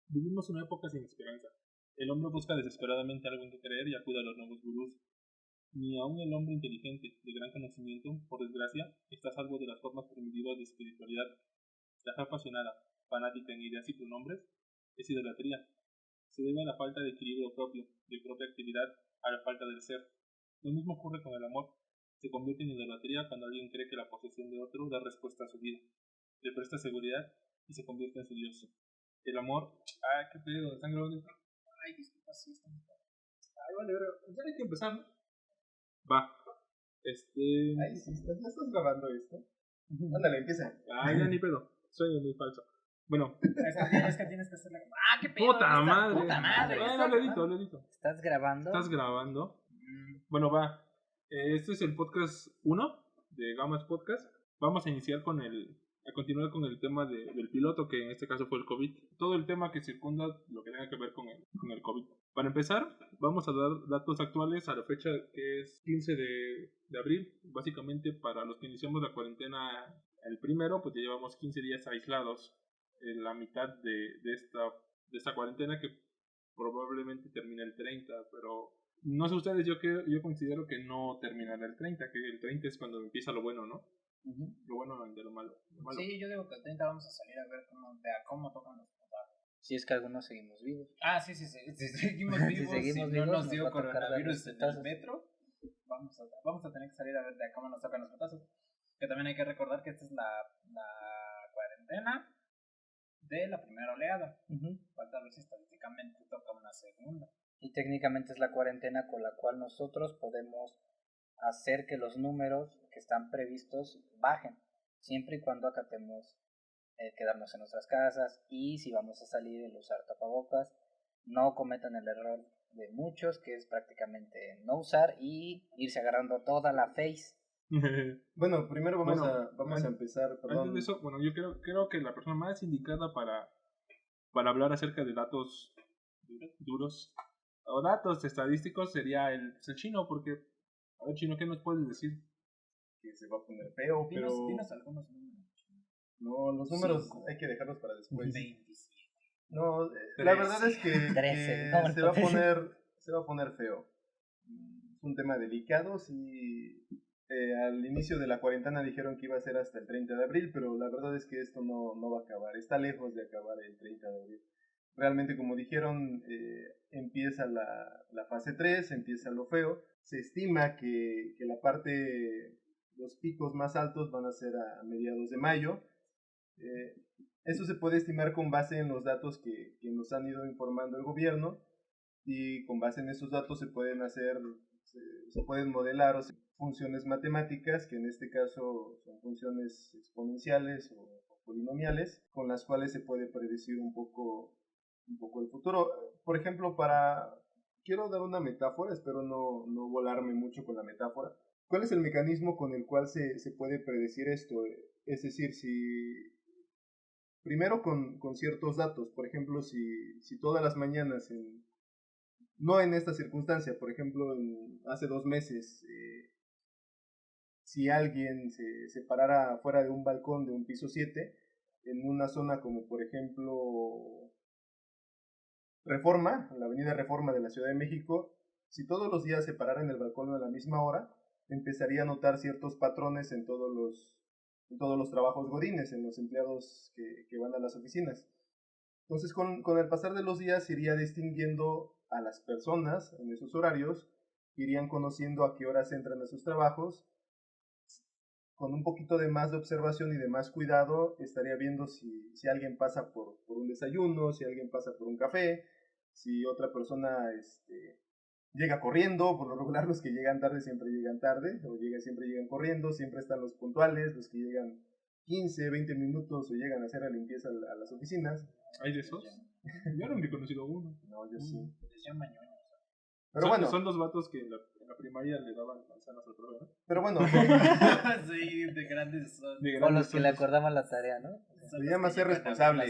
Vivimos una época sin esperanza. El hombre busca desesperadamente algo en que creer y acude a los nuevos gurús. Ni aun el hombre inteligente, de gran conocimiento, por desgracia, está a salvo de las formas primitivas de espiritualidad. La fe apasionada, fanática en ideas y pronombres, es idolatría. Se debe a la falta de equilibrio propio, de propia actividad, a la falta del ser. Lo mismo ocurre con el amor. Se convierte en idolatría cuando alguien cree que la posesión de otro da respuesta a su vida. Le presta seguridad y se convierte en su Dios. El amor... Ah, qué pedo, están grabando. Ay, disculpa, sí, están... Ay, vale, ya hay que empezar, ¿no? Va. Ay, sí, ¿ya estás grabando esto? Ándale, empieza. Ay, ya ni pedo. Soy muy falso. Bueno. Es que tienes que hacerla. ¡Ah, qué pedo! Puta madre. ¡Puta madre! Bueno, lo edito. ¿Estás grabando? ¿Estás grabando? Bueno, va. Este es el podcast 1 de Gamas Podcast. Vamos a iniciar a continuar con el tema del piloto, que en este caso fue el COVID. Todo el tema que circunda lo que tenga que ver con el COVID. Para empezar, vamos a dar datos actuales a la fecha que es 15 de abril. Básicamente, para los que iniciamos la cuarentena el primero, pues ya llevamos 15 días aislados. En la mitad de esta cuarentena, que probablemente termine el 30, pero no sé ustedes, yo considero que no terminará el 30, que el 30 es cuando empieza lo bueno, ¿no? Lo bueno de lo malo. Sí, yo digo que el 30 vamos a salir a ver cómo tocan los putazos. Si es que algunos seguimos vivos. Ah, sí, si seguimos vivos, si no nos dio coronavirus en el metro, vamos a tener que salir a ver de a cómo nos tocan los putazos. Que también hay que recordar que esta es la cuarentena de la primera oleada. Falta ver si estadísticamente toca una segunda. Y técnicamente es la cuarentena con la cual nosotros podemos hacer que los números que están previstos bajen, siempre y cuando acatemos quedarnos en nuestras casas, y si vamos a salir, el usar tapabocas. No cometan el error de muchos, que es prácticamente no usar y irse agarrando toda la face. Bueno, primero vamos a empezar. Perdón. Antes de eso, bueno, yo creo que la persona más indicada para hablar acerca de datos duros o datos estadísticos sería el chino, porque, a ver, chino, ¿qué nos puedes decir? Que se va a poner feo, pero... Dinos algunos números. No, los números hay que dejarlos para después. 27. No, la verdad es que, 13, que se va a poner feo. Es un tema delicado. Sí, al inicio de la cuarentena dijeron que iba a ser hasta el 30 de abril, pero la verdad es que esto no va a acabar. Está lejos de acabar el 30 de abril. Realmente, como dijeron, empieza la fase 3, empieza lo feo. Se estima que los picos más altos van a ser a mediados de mayo. Eso se puede estimar con base en los datos que nos han ido informando el gobierno, y con base en esos datos se pueden modelar funciones matemáticas, que en este caso son funciones exponenciales o polinomiales, con las cuales se puede predecir un poco el futuro. Por ejemplo, quiero dar una metáfora, espero no volarme mucho con la metáfora. ¿Cuál es el mecanismo con el cual se puede predecir esto? Es decir, primero con ciertos datos. Por ejemplo, si todas las mañanas, no en esta circunstancia, por ejemplo, hace 2 meses, si alguien se parara fuera de un balcón de un piso 7, en una zona como por ejemplo Reforma, la avenida Reforma de la Ciudad de México, si todos los días se parara en el balcón a la misma hora, empezaría a notar ciertos patrones en todos los trabajos godines, en los empleados que van a las oficinas. Entonces, con el pasar de los días, iría distinguiendo a las personas en esos horarios, irían conociendo a qué horas entran a sus trabajos. Con un poquito de más de observación y de más cuidado, estaría viendo si alguien pasa por un desayuno, si alguien pasa por un café, si otra persona llega corriendo. Por lo regular, los que llegan tarde siempre llegan tarde, siempre llegan corriendo, siempre están los puntuales, los que llegan 15, 20 minutos o llegan a hacer la limpieza a las oficinas. ¿Hay de esos? Yo no me he conocido uno. No, yo sí. Les llaman ñoños. Pero bueno. Son los vatos que en la primaria le daban manzanas al profe, ¿no? Pero bueno. Sí, de grandes son. O los que le acordaban la tarea, ¿no? Se llama ser responsable.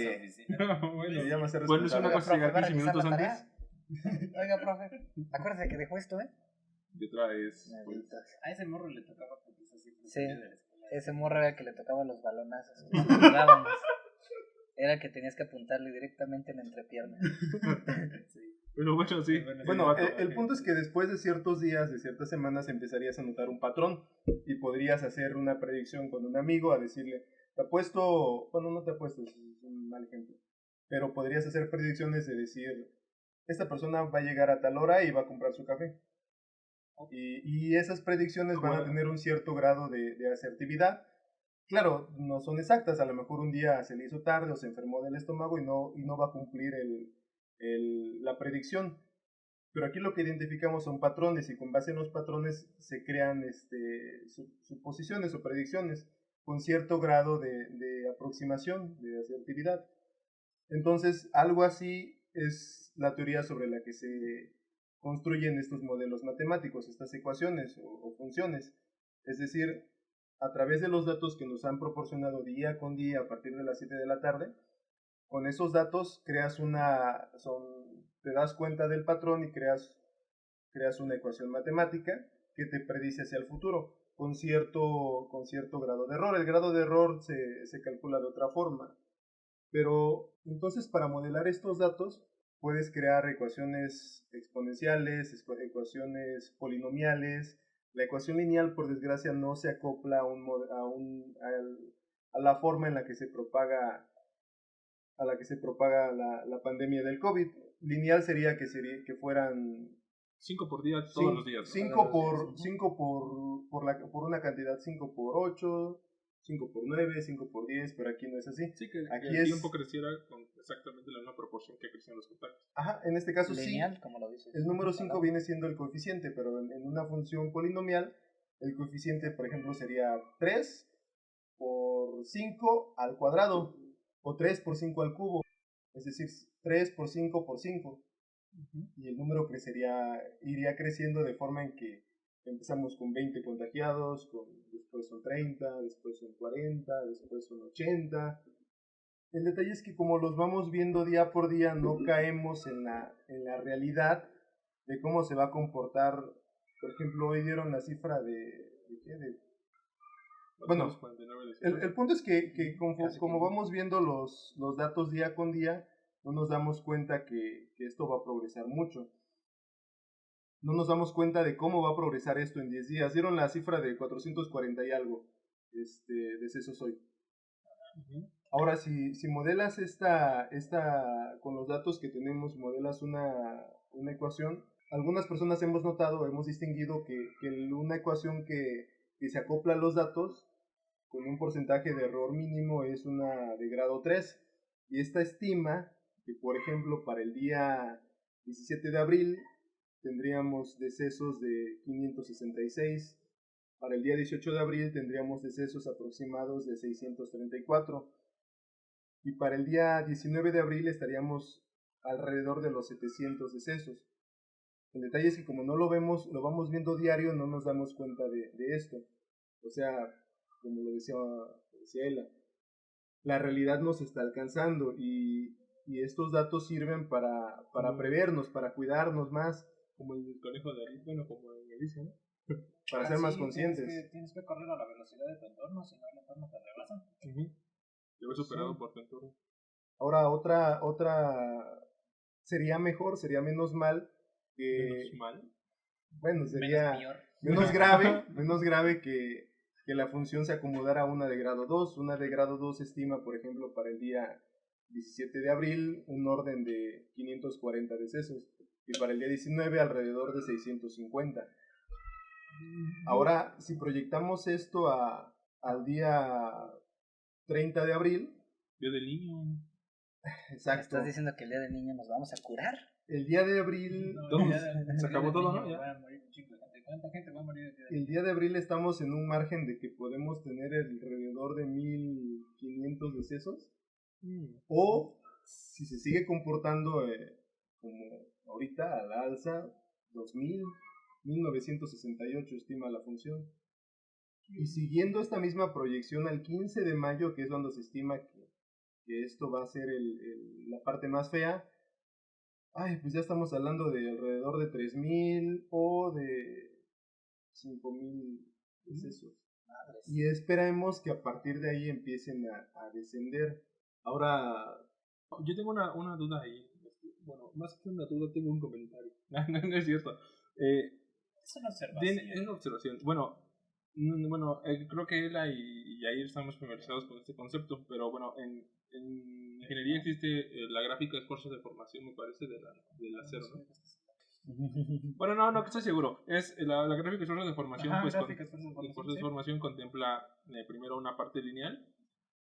Bueno, se llama ser responsable. Bueno, es una cosa llegar 15 minutos antes. Oiga, profe, acuérdate que dejó esto, ¿eh? Te traes. A ese morro le tocaba porque sí, ese morro era el que le tocaba los balonazos. Jugábamos. era que tenías que apuntarle directamente en la entrepierna. Sí. Pero bueno, sí. Bueno, el punto es que después de ciertos días, de ciertas semanas, empezarías a notar un patrón y podrías hacer una predicción con un amigo, a decirle, te apuesto, bueno, no te apuesto, es un mal ejemplo, pero podrías hacer predicciones de decir, esta persona va a llegar a tal hora y va a comprar su café. Y esas predicciones van a tener un cierto grado de asertividad. Claro, no son exactas, a lo mejor un día se le hizo tarde o se enfermó del estómago y no va a cumplir la predicción. Pero aquí lo que identificamos son patrones y con base en los patrones se crean suposiciones o predicciones con cierto grado de aproximación, de asertividad. Entonces, algo así es la teoría sobre la que se construyen estos modelos matemáticos, estas ecuaciones o funciones. Es decir, a través de los datos que nos han proporcionado día con día a partir de las 7 de la tarde, con esos datos te das cuenta del patrón y creas una ecuación matemática que te predice hacia el futuro con cierto grado de error. El grado de error se calcula de otra forma. Pero entonces para modelar estos datos puedes crear ecuaciones exponenciales, ecuaciones polinomiales. La ecuación lineal, por desgracia, no se acopla a la forma en la que se propaga la pandemia del COVID. Lineal sería que fueran 5 por día todos los días. 5 por una cantidad, 5 por 8, 5 por 9, 5 por 10, pero aquí no es así. Sí, que aquí el tiempo creciera con exactamente la misma proporción que crecían los contactos. Ajá, en este caso lineal, sí. Como lo dices. El número 5 viene siendo el coeficiente, pero en una función polinomial, el coeficiente, por ejemplo, sería 3 por 5 al cuadrado, o 3 por 5 al cubo, es decir, 3 por 5 por 5. Y el número iría creciendo de forma en que empezamos con 20 contagiados, después son 30, después son 40, después son 80. El detalle es que como los vamos viendo día por día, no caemos en la realidad de cómo se va a comportar. Por ejemplo, hoy dieron la cifra bueno, el punto es que como vamos viendo los datos día con día, no nos damos cuenta que esto va a progresar mucho. No nos damos cuenta de cómo va a progresar esto en 10 días. Dieron la cifra de 440 y algo decesos hoy. Ahora, si modelas con los datos que tenemos, modelas una ecuación, algunas personas hemos distinguido que una ecuación que se acopla a los datos con un porcentaje de error mínimo es una de grado 3. Y esta estima que, por ejemplo, para el día 17 de abril tendríamos decesos de 566. Para el día 18 de abril tendríamos decesos aproximados de 634. Y para el día 19 de abril estaríamos alrededor de los 700 decesos. El detalle es que como no lo vamos viendo diario, no nos damos cuenta de esto. O sea, como lo decía Ela, la realidad nos está alcanzando y estos datos sirven para prevernos, para cuidarnos más. Como el conejo de Alicia, bueno, como en Alicia, ¿no? Para ser más conscientes. Tienes que correr a la velocidad de tu entorno, si no el entorno te rebasa. Yo he superado por tu entorno. Ahora, otra sería mejor, sería menos mal que... ¿Menos mal? Bueno, sería menos grave que la función se acomodara a una de grado 2. Una de grado 2 estima, por ejemplo, para el día 17 de abril un orden de 540 decesos y para el día 19 alrededor de 650. Ahora, si proyectamos esto al día 30 de abril... Día del niño. Exacto. ¿Estás diciendo que el día del niño nos vamos a curar? El día de abril... Se acabó todo, ¿no? El día de abril estamos en un margen de que podemos tener alrededor de 1500 decesos. O, si se sigue comportando como ahorita, a la alza, 1968 estima la función. Y siguiendo esta misma proyección al 15 de mayo, que es cuando se estima que esto va a ser la parte más fea, pues ya estamos hablando de alrededor de 3000 o de 5000 decesos. Y esperemos que a partir de ahí empiecen a descender. Ahora, yo tengo una duda ahí. Bueno, más que una duda, tengo un comentario. No es cierto. Es una observación. Es una observación. Bueno, creo que Ela y Yair estamos familiarizados con este concepto, pero bueno, en ingeniería existe la gráfica de esfuerzos de formación, me parece, del acero, ¿no? Bueno, no estoy seguro. Es la gráfica de esfuerzos de formación, pues esfuerzos de formación contempla primero una parte lineal,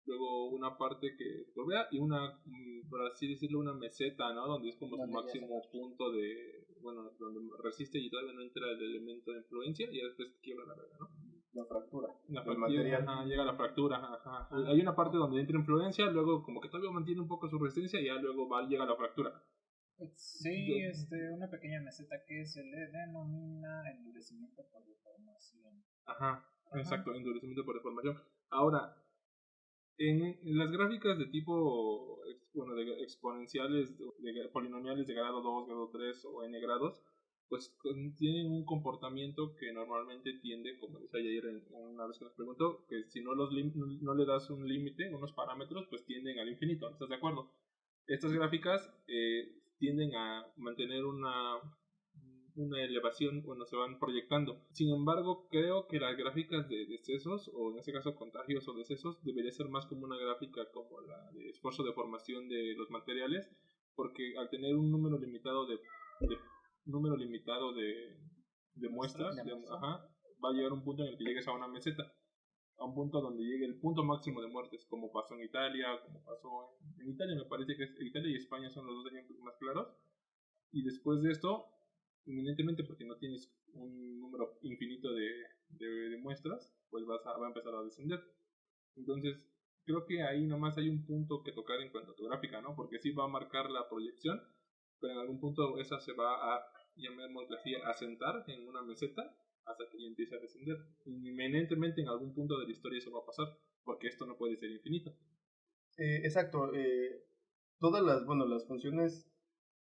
luego una parte que rodea y una, por así decirlo, una meseta, ¿no? Donde es como su máximo punto de, bueno, donde resiste y todavía no entra el elemento de influencia y después quiebra la regla, ¿no? La fractura. El material. Llega la fractura. Hay una parte donde entra influencia, luego como que todavía mantiene un poco su resistencia y ya luego llega la fractura. Sí, una pequeña meseta que se le denomina endurecimiento por deformación. Exacto, endurecimiento por deformación. Ahora, en las gráficas de tipo, bueno, de exponenciales, de polinomiales de grado 2, grado 3 o n grados, pues tienen un comportamiento que normalmente tiende, como decía ayer una vez que nos preguntó, que si no no le das un límite, unos parámetros, pues tienden al infinito. ¿Estás de acuerdo? Estas gráficas tienden a mantener una elevación cuando se van proyectando. Sin embargo, creo que las gráficas de decesos, o en este caso contagios o decesos, debería ser más como una gráfica como la de esfuerzo de formación de los materiales, porque al tener un número limitado de muestras, va a llegar un punto en el que llegues a una meseta, a un punto donde llegue el punto máximo de muertes, como pasó en Italia, como pasó en Italia, me parece que Italia y España son los dos ejemplos más claros. Y después de esto, inminentemente, porque no tienes un número infinito de muestras, pues va a empezar a descender. Entonces, creo que ahí nomás hay un punto que tocar en cuanto a tu gráfica, ¿no? Porque sí va a marcar la proyección, pero en algún punto esa se va a, llamémosle así, a sentar en una meseta hasta que ya empiece a descender. Inminentemente en algún punto de la historia eso va a pasar, porque esto no puede ser infinito. Exacto. Todas las funciones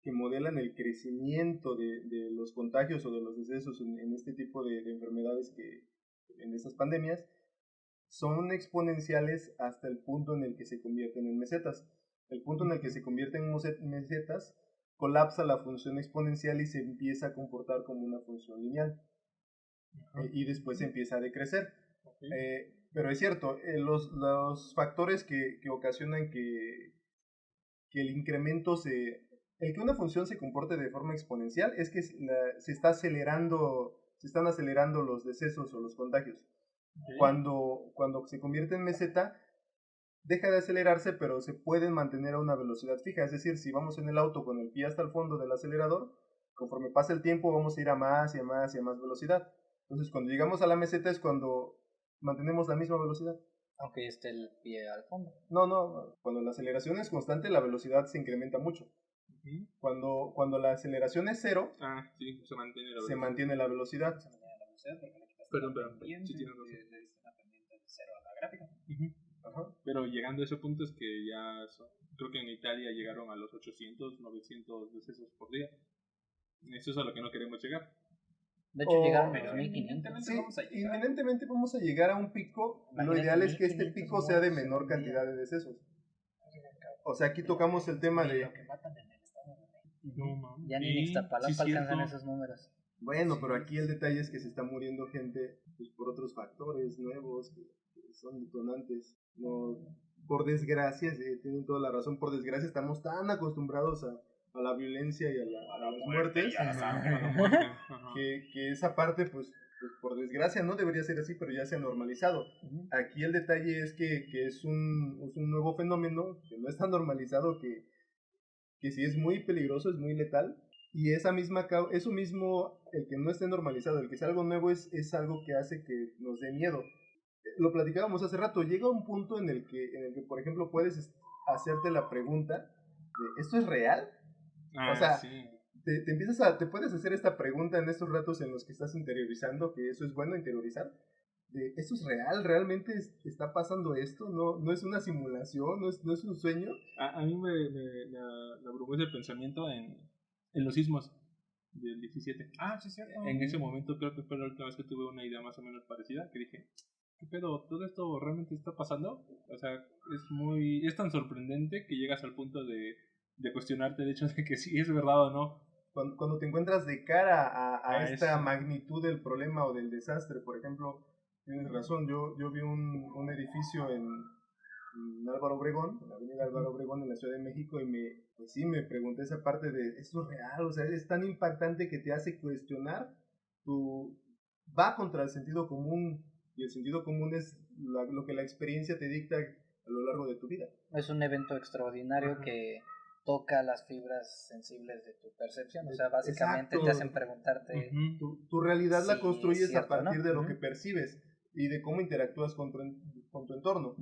que modelan el crecimiento de los contagios o de los decesos en este tipo de enfermedades, en estas pandemias, son exponenciales hasta el punto en el que se convierten en mesetas. El punto en el que se convierten en mesetas colapsa la función exponencial y se empieza a comportar como una función lineal. Y después empieza a decrecer. Pero es cierto, los factores que ocasionan que el incremento el que una función se comporte de forma exponencial es que se están acelerando los decesos o los contagios. Cuando se convierte en meseta, deja de acelerarse, pero se pueden mantener a una velocidad fija. Es decir, si vamos en el auto con el pie hasta el fondo del acelerador, conforme pasa el tiempo vamos a ir a más y a más y a más velocidad. Entonces, cuando llegamos a la meseta es cuando mantenemos la misma velocidad. Aunque esté el pie al fondo. No. Cuando la aceleración es constante, la velocidad se incrementa mucho. Cuando la aceleración es cero, sí, se mantiene la velocidad. Se mantiene la velocidad. Perdón. Sí, tienes razón. Le diste una pendiente de cero a la gráfica. Pero llegando a ese punto es que ya creo que en Italia llegaron a los 800, 900 decesos por día. Eso es a lo que no queremos llegar. De hecho, llegaron a los 1500. Sí, inminentemente vamos a llegar a un pico. Lo ideal es que este pico sea de menor cantidad de decesos. O sea, aquí tocamos el tema de... Ya ni en Ixtapalapa alcanzan esos números. Bueno, pero aquí el detalle es que se está muriendo gente por otros factores nuevos que son detonantes. No, por desgracia, tienen toda la razón, por desgracia estamos tan acostumbrados a la violencia y a las muertes que esa parte, pues por desgracia no debería ser así, pero ya se ha normalizado. Aquí el detalle es que es un nuevo fenómeno que no está normalizado, que sí es muy peligroso, es muy letal. Y eso mismo, el que no esté normalizado, el que sea algo nuevo, es algo que hace que nos dé miedo. Lo platicábamos hace rato, llega un punto en el que por ejemplo, puedes hacerte la pregunta de, ¿esto es real? O sea, sí. te puedes hacer esta pregunta en estos ratos en los que estás interiorizando, que eso es bueno interiorizar. ¿Esto es real? ¿Realmente está pasando esto? ¿No es una simulación? ¿No es un sueño? A mí me abrumó ese pensamiento en los sismos del 17. Sí, cierto. En ese momento creo que fue la última vez que tuve una idea más o menos parecida, que dije, ¿qué pedo? ¿Todo esto realmente está pasando? O sea, es tan sorprendente que llegas al punto de cuestionarte el hecho de que sí es verdad o no. Cuando te encuentras de cara a esta eso. magnitud del problema o del desastre, por ejemplo, tienes razón, yo vi un edificio en Álvaro Obregón, en la avenida Álvaro Obregón en la Ciudad de México, y pues sí, me pregunté esa parte de, ¿esto es real? O sea, es tan impactante que te hace cuestionar, va contra el sentido común, y el sentido común es lo que la experiencia te dicta a lo largo de tu vida. Es un evento extraordinario que toca las fibras sensibles de tu percepción, o sea, básicamente te hacen preguntarte... Tu realidad la construyes a partir de lo ¿no? que percibes y de cómo interactúas con tu entorno.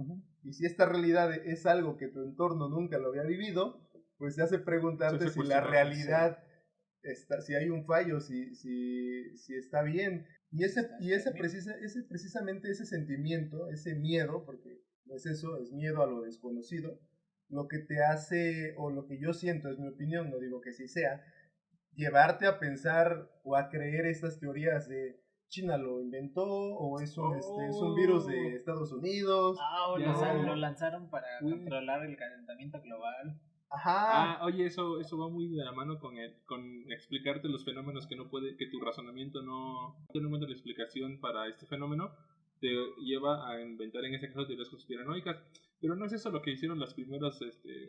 Y si esta realidad es algo que tu entorno nunca lo había vivido, pues te hace preguntarte si la realidad está, si hay un fallo, si está bien. Y precisamente ese sentimiento, ese miedo, porque no es eso, es miedo a lo desconocido, lo que te hace, o lo que yo siento, es mi opinión, no digo que sí sea, llevarte a pensar o a creer estas teorías de China lo inventó, o es un virus de Estados Unidos. Lo lanzaron para controlar el calentamiento global. Ajá. Oye, eso va muy de la mano con explicarte los fenómenos que tu razonamiento no tiene la explicación para este fenómeno, te lleva a inventar en ese caso teorías conspiranoicas. Pero no es eso lo que hicieron los primeros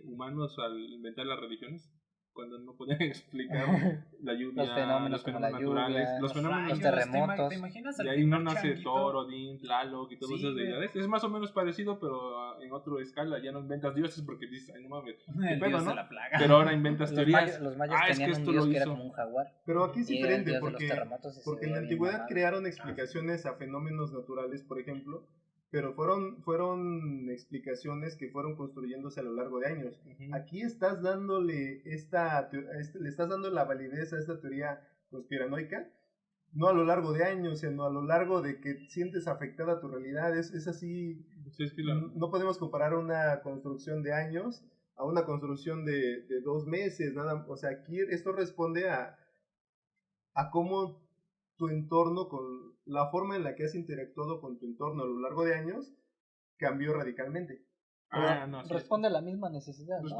humanos al inventar las religiones, cuando no podían explicar la lluvia, los fenómenos naturales, lluvia, los fenómenos, los terremotos. ¿Te imaginas y ahí no nace Thor, Odín, Tlaloc y todas esas deidades. Es más o menos parecido, pero en otra escala. Ya no inventas dioses porque dices, ay, no mames, el dios de la plaga. pero ahora inventas teorías. Los mayas tenían un dios que era como un jaguar. Pero aquí es diferente porque en la antigüedad mamado. crearon explicaciones a fenómenos naturales, por ejemplo, pero fueron explicaciones que fueron construyéndose a lo largo de años. Aquí estás dándole le estás dando la validez a esta teoría conspiranoica, no a lo largo de años, sino a lo largo de que sientes afectada tu realidad. Es así. No podemos comparar una construcción de años a una construcción de 2 meses, nada. O sea, aquí esto responde a cómo tu entorno, con la forma en la que has interactuado con tu entorno a lo largo de años, cambió radicalmente. Responde a la misma necesidad. Es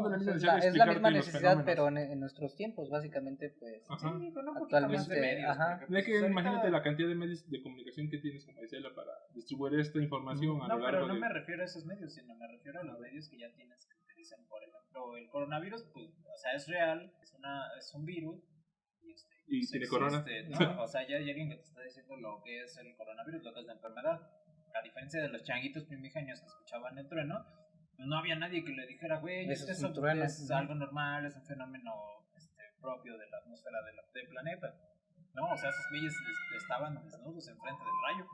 la misma necesidad, pero en nuestros tiempos, básicamente, pues. Sí, con un actualmente de medios. Imagínate la cantidad de medios de comunicación que tienes como Isela para distribuir esta información a lo largo pero no me refiero a esos medios, sino me refiero a los medios que ya tienes, que utilizan, por ejemplo, el coronavirus, pues, o sea, es real, es un virus. Y tiene corona. ¿no? O sea, ya hay alguien que te está diciendo lo que es el coronavirus, lo que es la enfermedad. A diferencia de los changuitos primigenios que escuchaban el trueno, no había nadie que le dijera, güey, eso es algo normal, es un fenómeno propio de la atmósfera del planeta. No, o sea, esos güeyes estaban desnudos enfrente del rayo.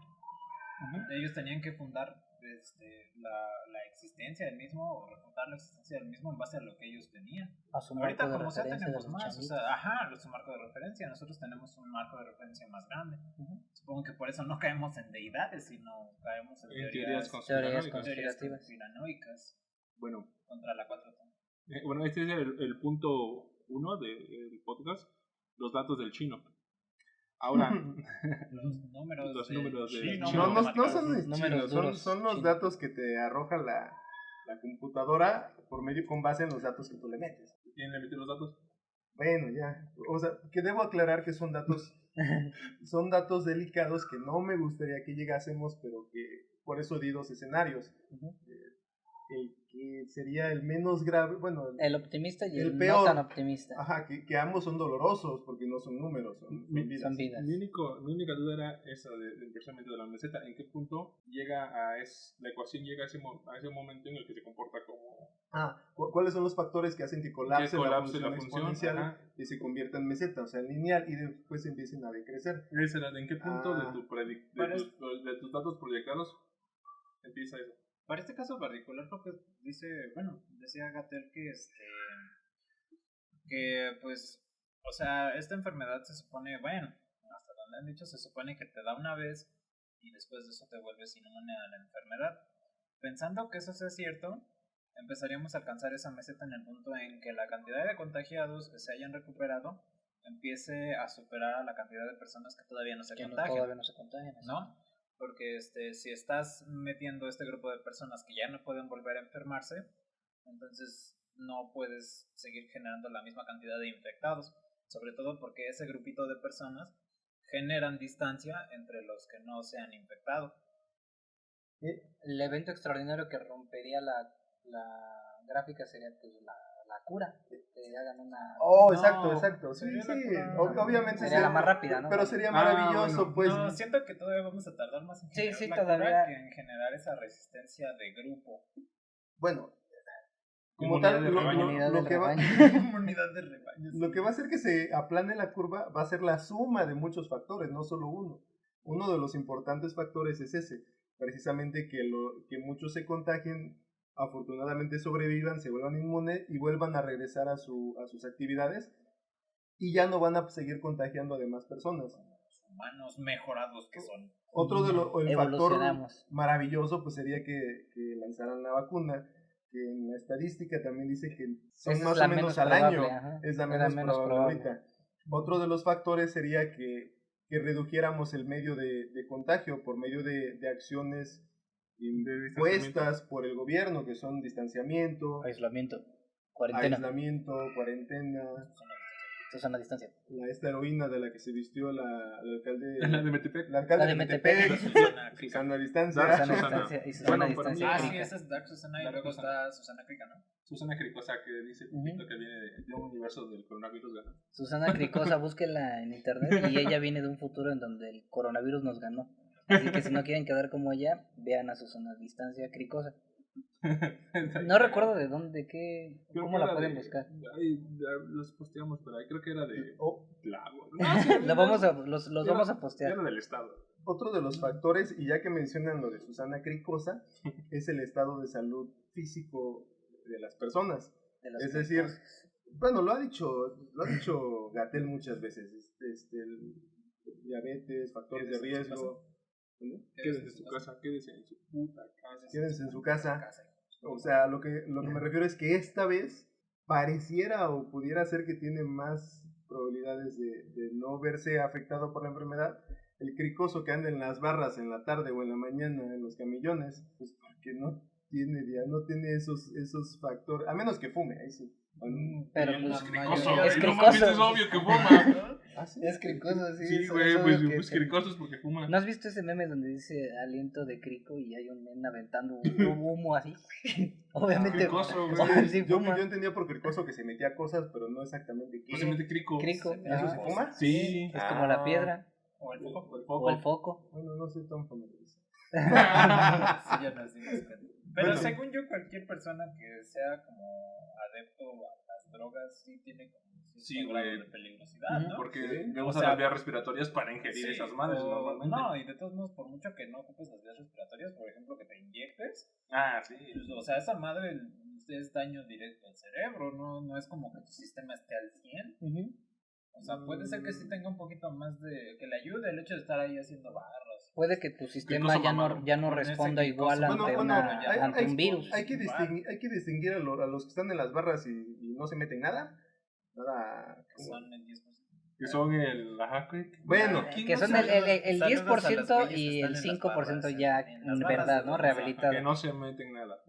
Ellos tenían que fundar la existencia del mismo, o refutar la existencia del mismo en base a lo que ellos tenían. Ahorita como sea tenemos más, o sea, su marco de referencia, nosotros tenemos un marco de referencia más grande. Supongo que por eso no caemos en deidades, sino caemos en teorías conspiranoicas. Bueno, contra la 4T. Bueno, este es el punto 1 del podcast, los datos del chino. Ahora, los números del chino. No son chinos, son los datos que te arroja la computadora con base en los datos que tú le metes. ¿Quién le metió los datos? Bueno, ya. O sea, que debo aclarar que son datos delicados que no me gustaría que llegásemos, pero que por eso di 2 escenarios. El que sería el menos grave, bueno, el optimista y el peor, no tan optimista. Ajá, que ambos son dolorosos porque no son números, son vidas. Mi única duda era esa del procesamiento de la meseta. ¿En qué punto la ecuación llega a ese momento en el que se comporta como... ¿Cuáles son los factores que hacen que colapse la función exponencial y se convierta en meseta, o sea, en lineal, y después empiecen a decrecer? ¿En qué punto de tus datos proyectados empieza eso? Para este caso particular, porque decía Gatel que pues, o sea, esta enfermedad se supone, hasta donde han dicho, se supone que te da una vez y después de eso te vuelves inmune a la enfermedad. Pensando que eso sea cierto, empezaríamos a alcanzar esa meseta en el punto en que la cantidad de contagiados que se hayan recuperado empiece a superar a la cantidad de personas que todavía no se contagian. ¿No? Porque si estás metiendo este grupo de personas que ya no pueden volver a enfermarse, entonces no puedes seguir generando la misma cantidad de infectados, sobre todo porque ese grupito de personas generan distancia entre los que no se han infectado. El evento extraordinario que rompería la gráfica sería pues la cura, que hagan una... Exacto, sí, obviamente sería la más rápida, ¿no? Pero sería maravilloso, pues. No, siento que todavía vamos a tardar más en generar la todavía cura que en generar esa resistencia de grupo. Bueno, como tal, lo que va a hacer que se aplane la curva va a ser la suma de muchos factores, no solo uno. Uno de los importantes factores es ese, precisamente que muchos se contagien, afortunadamente sobrevivan, se vuelvan inmunes y vuelvan a regresar a sus actividades y ya no van a seguir contagiando a demás personas. Los humanos mejorados que son. Otro el factor maravilloso pues sería que lanzaran la vacuna, que en la estadística también dice que son más o menos al año, es la menos probable ahorita. Otro de los factores sería que redujéramos el medio de contagio por medio de acciones impuestas por el gobierno, que son distanciamiento, aislamiento, cuarentena. Susana distancia. Esta heroína de la que se vistió el alcalde. La de Metepec. La alcalde de Metepec. Susana distancia. Susana distancia. Sí, esa es Dark Susana y luego está Susana Crica, ¿no? Susana Cricosa, que dice que viene de un universo del coronavirus ganó. Susana Cricosa, búsquela en internet y ella viene de un futuro en donde el coronavirus nos ganó. Así que si no quieren quedar como ella, vean a Susana distancia Cricosa. No recuerdo de dónde, cómo la pueden buscar. Ahí los posteamos, pero ahí creo que era de Lago. Los vamos a postear. Era del estado. Otro de los factores, y ya que mencionan lo de Susana Cricosa, es el estado de salud físico de las personas. Es decir, bueno, lo ha dicho Gatell muchas veces, diabetes, factores de riesgo. Quédense en su casa, quédense en su puta casa. Quédense en su casa. O sea, lo que me refiero es que esta vez pareciera o pudiera ser que tiene más probabilidades de no verse afectado por la enfermedad. El cricoso que anda en las barras en la tarde o en la mañana en los camillones, pues porque no tiene esos factores, a menos que fume, ahí sí. Pero pues es cricoso. Es obvio que fuma. ¿Ah, sí? Es cricoso, sí. Sí, güey, pues cricosos porque fuma. ¿No has visto ese meme donde dice aliento de crico y hay un men aventando un humo así? Obviamente. Cricoso, güey. Sí, yo entendía por cricoso que se metía cosas, pero no exactamente qué. Pues se mete crico. Crico. ¿Eso se fuma? Sí. Es como la piedra. O el foco. O el foco. Bueno, no soy tan familiarizado. Sí, ya nos dimos cuenta. Pero bueno, según yo, cualquier persona que sea como adepto a las drogas sí tiene como cierto grado de peligrosidad, ¿no? Porque me gustan las vías respiratorias para ingerir esas madres normalmente. No, y de todos modos, por mucho que no ocupes las vías respiratorias, por ejemplo, que te inyectes. Sí. O sea, esa madre es daño directo al cerebro, no es como que tu sistema esté al 100. O sea, puede ser que sí tenga un poquito más que le ayude el hecho de estar ahí haciendo barras. Puede que tu sistema ya no responda igual ante un virus. Hay que distinguir a los que están en las barras y no se meten nada. Son el 10%. Que son bueno, que son el 10% y el 5% ya en verdad, ¿no? Rehabilitado. Que no se meten nada.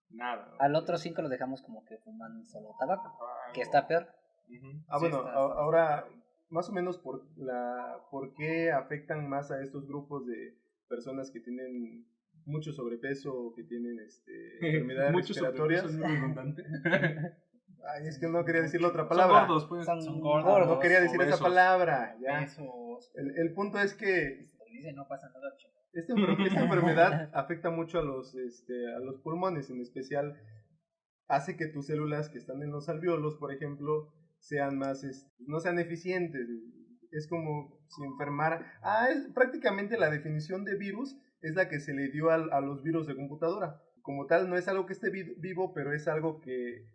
Nada. Al otro 5 lo dejamos como que fuman solo tabaco, que está peor. Bueno, ahora más o menos por qué afectan más a estos grupos de personas que tienen mucho sobrepeso o que tienen enfermedades respiratorias. Ay, es que no quería decir la otra palabra. Son gordos, pues. Son gordos. No quería decir esa palabra. Ya. El punto es que no pasa nada, chico. Esta enfermedad afecta mucho a los pulmones, en especial hace que tus células que están en los alvéolos, por ejemplo, sean más, no sean eficientes. Es como si enfermara. Prácticamente la definición de virus es la que se le dio a los virus de computadora. Como tal, no es algo que esté vivo, pero es algo que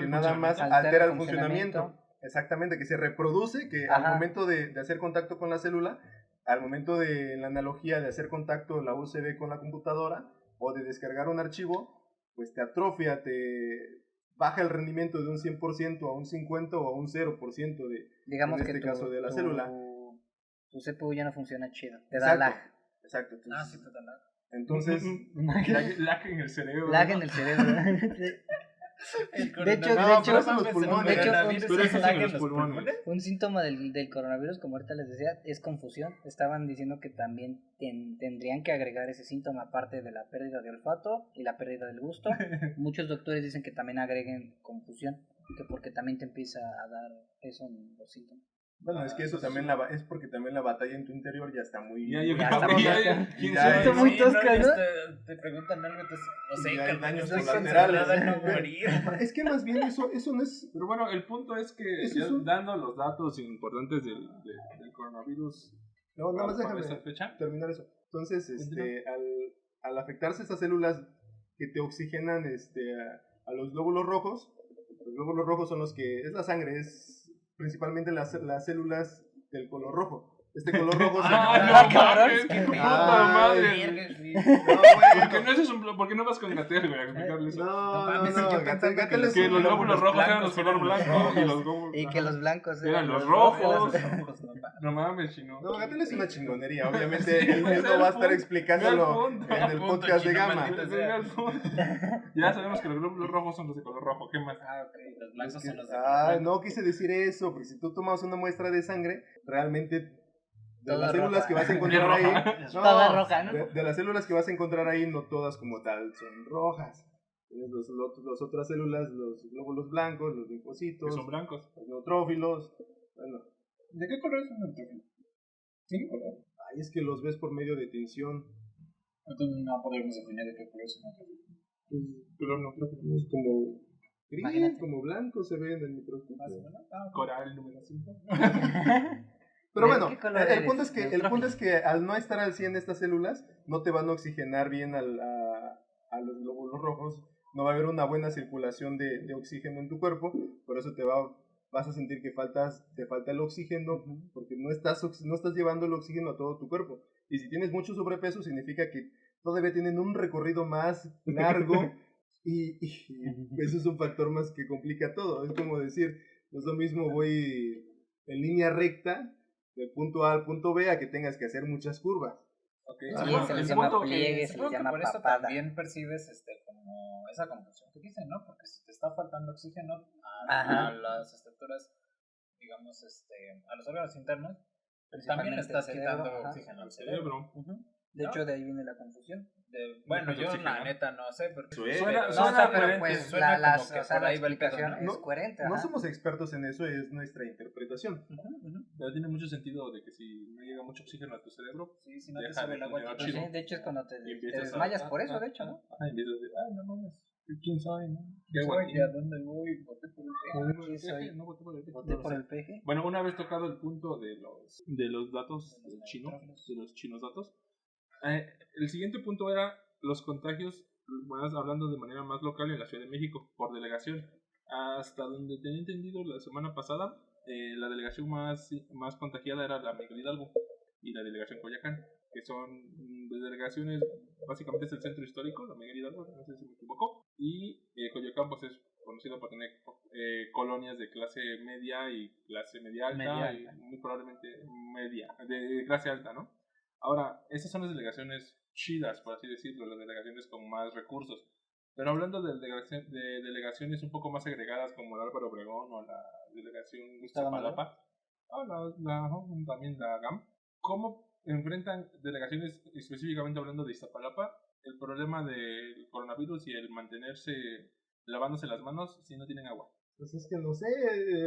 nada más altera el funcionamiento. Exactamente, que se reproduce, que al momento de hacer contacto con la célula, al momento de la analogía de hacer contacto la USB con la computadora o de descargar un archivo, pues te atrofia, te baja el rendimiento de un 100% a un 50% o a un 0% de, digamos en este caso de la célula. Tu CPU ya no funciona chido, te da lag. Exacto. Sí, total. Entonces, lag en el cerebro. Lag en el cerebro. De hecho, un síntoma del coronavirus, como ahorita les decía, es confusión. Estaban diciendo que también tendrían que agregar ese síntoma aparte de la pérdida de olfato y la pérdida del gusto. Muchos doctores dicen que también agreguen confusión, que porque también te empieza a dar eso en los síntomas. Bueno, es que eso también es porque también la batalla en tu interior ya está muy... Está muy tosca, ¿no? Te preguntan algo, entonces, no sé, que hay daños colaterales. No morir. Es que más bien eso no es... Pero bueno, el punto es que dando los datos importantes del coronavirus... No, nada más déjame terminar eso. Entonces, al afectarse estas células que te oxigenan a los glóbulos rojos son los que... Es la sangre, es principalmente las células del color rojo. Este color rojo ¿Por qué no vas con Gatel, güey, a explicarle eso? Gatel es que los glóbulos rojos eran los color blanco y los glóbulos... Y que los blancos eran los rojos. No mames, chino. No, Gatel es una chingonería. Obviamente él no va a estar explicándolo en el podcast de Gama. Ya sabemos que los glóbulos rojos son los de color rojo. ¿Qué más? Los blancos son los de color blanco. No quise decir eso, porque si tú tomas una muestra de sangre, realmente... De las células que vas a encontrar ahí, toda roja, ¿no? De las células que vas a encontrar ahí, no todas como tal son rojas. Tienes las otras células, los glóbulos blancos, los linfocitos, que son blancos, los neutrófilos. Bueno, ¿de qué color es un neutrófilo? ¿Sí? Ay, es que los ves por medio de tinción. Entonces no podemos definir de qué color es un neutrófilo. Color neutrófilo es como gris, como blanco se ve en el microscopio. Coral número 5. Pero bueno, el punto es que al no estar al 100 estas células, no te van a oxigenar bien a los glóbulos rojos, no va a haber una buena circulación de oxígeno en tu cuerpo, por eso vas a sentir que te falta el oxígeno, porque no estás llevando el oxígeno a todo tu cuerpo. Y si tienes mucho sobrepeso, significa que todavía tienen un recorrido más largo, y eso es un factor más que complica todo. Es como decir, no es lo mismo voy en línea recta, del punto A al punto B, a que tengas que hacer muchas curvas. Okay. Sí, se les llama pliegues, se les llama por eso papada. También percibes como esa confusión que dicen, ¿no? Porque si te está faltando oxígeno a las estructuras, digamos, a los órganos internos, también le estás quitando oxígeno al cerebro. De hecho, de ahí viene la confusión. Bueno, yo la neta no sé, porque suena pero pues la explicación es coherente. No somos expertos en eso, es nuestra interpretación. Pero tiene mucho sentido de que si no llega mucho oxígeno a tu cerebro, si no te sube el agua, de hecho es cuando te desmayas por eso, de hecho, ¿no? Empiezas de, no mames, ¿quién sabe, no? ¿Qué soy? ¿A dónde voy? Voté por el peje. ¿Quién soy? No voté por el peje. ¿Voté por el peje? Bueno, una vez tocado el punto de los datos de los chinos datos, el siguiente punto era los contagios, hablando de manera más local en la Ciudad de México, por delegación. Hasta donde tenía entendido la semana pasada, la delegación más contagiada era la Miguel Hidalgo y la delegación Coyoacán, que son delegaciones, básicamente es el centro histórico, la Miguel Hidalgo, no sé si me equivoco, y Coyoacán pues es conocido por tener colonias de clase media y clase media alta, y muy probablemente de clase alta, ¿no? Ahora, esas son las delegaciones chidas, por así decirlo, las delegaciones con más recursos. Pero hablando de delegaciones un poco más agregadas como la Álvaro Obregón o la delegación Iztapalapa, también la GAM, ¿cómo enfrentan delegaciones, específicamente hablando de Iztapalapa, el problema del coronavirus y el mantenerse lavándose las manos si no tienen agua? Pues es que no sé,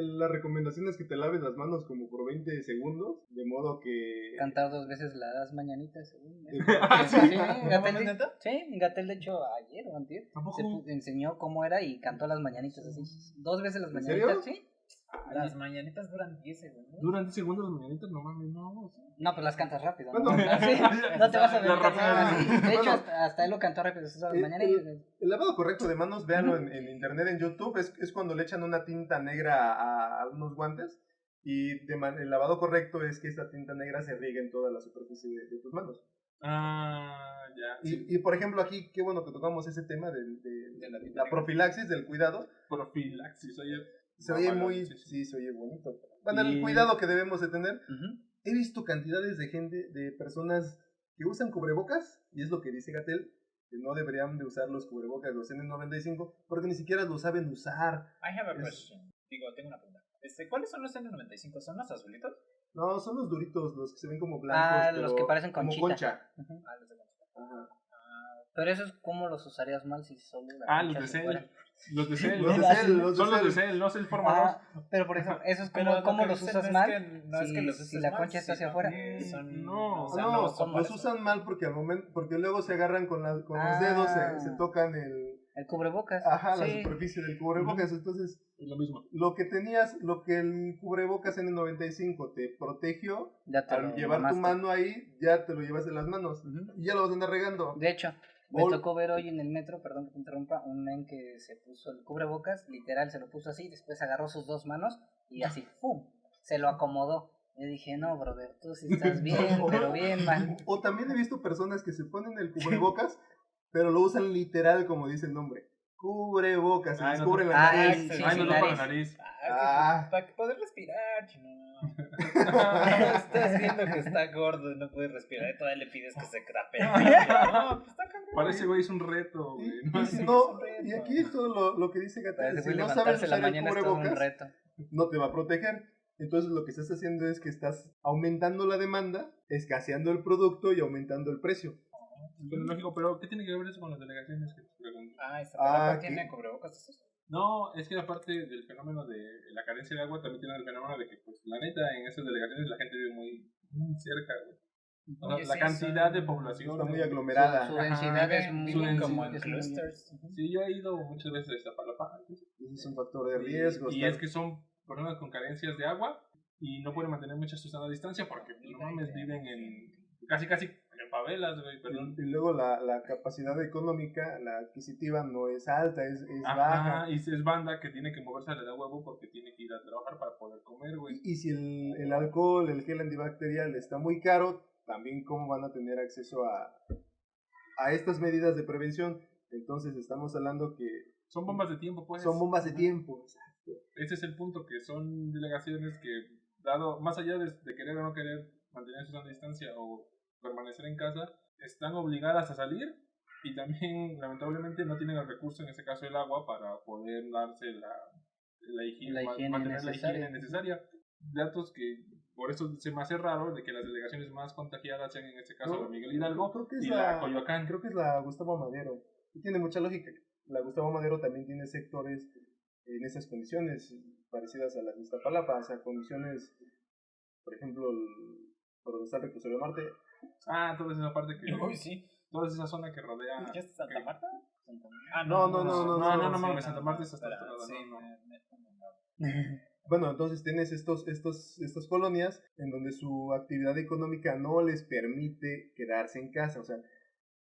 la recomendación es que te laves las manos como por 20 segundos, de modo que... Cantar 2 veces las mañanitas, según. Sí, Gatel de hecho ayer o antier se enseñó cómo era y cantó las mañanitas así. 2 veces las mañanitas, ¿sí? Las mañanitas duran 10 segundos. ¿Duran 10 segundos las mañanitas? No mames, no. No, pues las cantas rápido. No te vas a ver así. De hecho, hasta él lo cantó rápido. El lavado correcto de manos, véanlo en internet, en YouTube, es cuando le echan una tinta negra a unos guantes. Y el lavado correcto es que esta tinta negra se riegue en toda la superficie de tus manos. Ya. Y por ejemplo aquí, qué bueno que tocamos ese tema de la profilaxis, del cuidado. Profilaxis, oye. Se oye se oye bonito. Bueno, el cuidado que debemos de tener. He visto cantidades de gente, de personas que usan cubrebocas, y es lo que dice Gatell, que no deberían de usar los cubrebocas los N95 porque ni siquiera lo saben usar. I have a question. Tengo una pregunta. ¿Cuáles son los N95? ¿Son los azulitos? No, son los duritos, los que se ven como blancos, pero los que parecen como concha. Los de concha. Ajá. Pero esos, ¿cómo los usarías mal si solo los de Cell. Los de Cell. Son los de Cell, no Cell Forma 2. Pero por eso, eso es como, ¿cómo los usas mal? Si la concha está hacia afuera. Los usan mal porque luego se agarran con los dedos, se tocan el cubrebocas. Ajá, la superficie del cubrebocas. Entonces, es lo mismo. Lo que el cubrebocas N95 te protegió, al llevar tu mano ahí, ya te lo llevas en las manos. Y ya lo vas a andar regando. De hecho, me tocó ver hoy en el metro, perdón que te interrumpa, un men que se puso el cubrebocas, literal se lo puso así, después agarró sus dos manos y así, ¡pum!, se lo acomodó. Yo dije, no, brother, tú sí estás bien, pero bien mal. O también he visto personas que se ponen el cubrebocas, pero lo usan literal como dice el nombre. Cubrebocas, se descubre la nariz. No toca la nariz. Para poder respirar, estás viendo que está gordo y no puede respirar y todavía le pides que se crape. No, pues está cabrón. Parece, güey, es un reto, güey. Y aquí todo lo que dice Gatell, si no sabes usar el cubrebocas, no te va a proteger. Entonces lo que estás haciendo es que estás aumentando la demanda, escaseando el producto y aumentando el precio. Pero lógico, pero ¿qué tiene que ver eso con las delegaciones que te pregunto? ¿Esta palabra tiene cubrebocas? No, es que aparte del fenómeno de la carencia de agua, también tiene el fenómeno de que, pues, la neta, en esas delegaciones la gente vive muy cerca, güey. Oye, la cantidad de población está muy aglomerada. Su densidad es muy como en clusters. Sí, yo he ido muchas veces a Iztapalapa. Ese es un factor de riesgo. Y es que son personas con carencias de agua y no pueden mantener mucha susana distancia porque no mames, viven en casi en favelas, güey, perdón. Y luego la capacidad económica, la adquisitiva no es alta, es baja. Y es banda que tiene que moverse a la de huevo porque tiene que ir a trabajar para poder comer, güey. Y si el alcohol, el gel antibacterial está muy caro, también cómo van a tener acceso a estas medidas de prevención. Entonces estamos hablando que son bombas de tiempo, pues. Son bombas de tiempo, exacto. Ese es el punto, que son delegaciones que, dado más allá de querer o no querer mantener su sana distancia o permanecer en casa, están obligadas a salir y también lamentablemente no tienen el recurso, en este caso el agua, para poder darse la higiene, mantener la higiene necesaria. Datos que por eso se me hace raro de que las delegaciones más contagiadas sean en este caso la Miguel Hidalgo y la Coyoacán. Creo que es la Gustavo Madero. Y tiene mucha lógica. La Gustavo Madero también tiene sectores en esas condiciones parecidas a las de Iztapalapa, o sea, condiciones, por ejemplo, por donde está el reclusorio norte. Toda esa parte que... Uy, sí. Toda esa zona que rodea... ¿Qué es Santa Marta? No, Santa Marta es hasta otro lado. Bueno, entonces tienes estas colonias en donde su actividad económica no les permite quedarse en casa, o sea,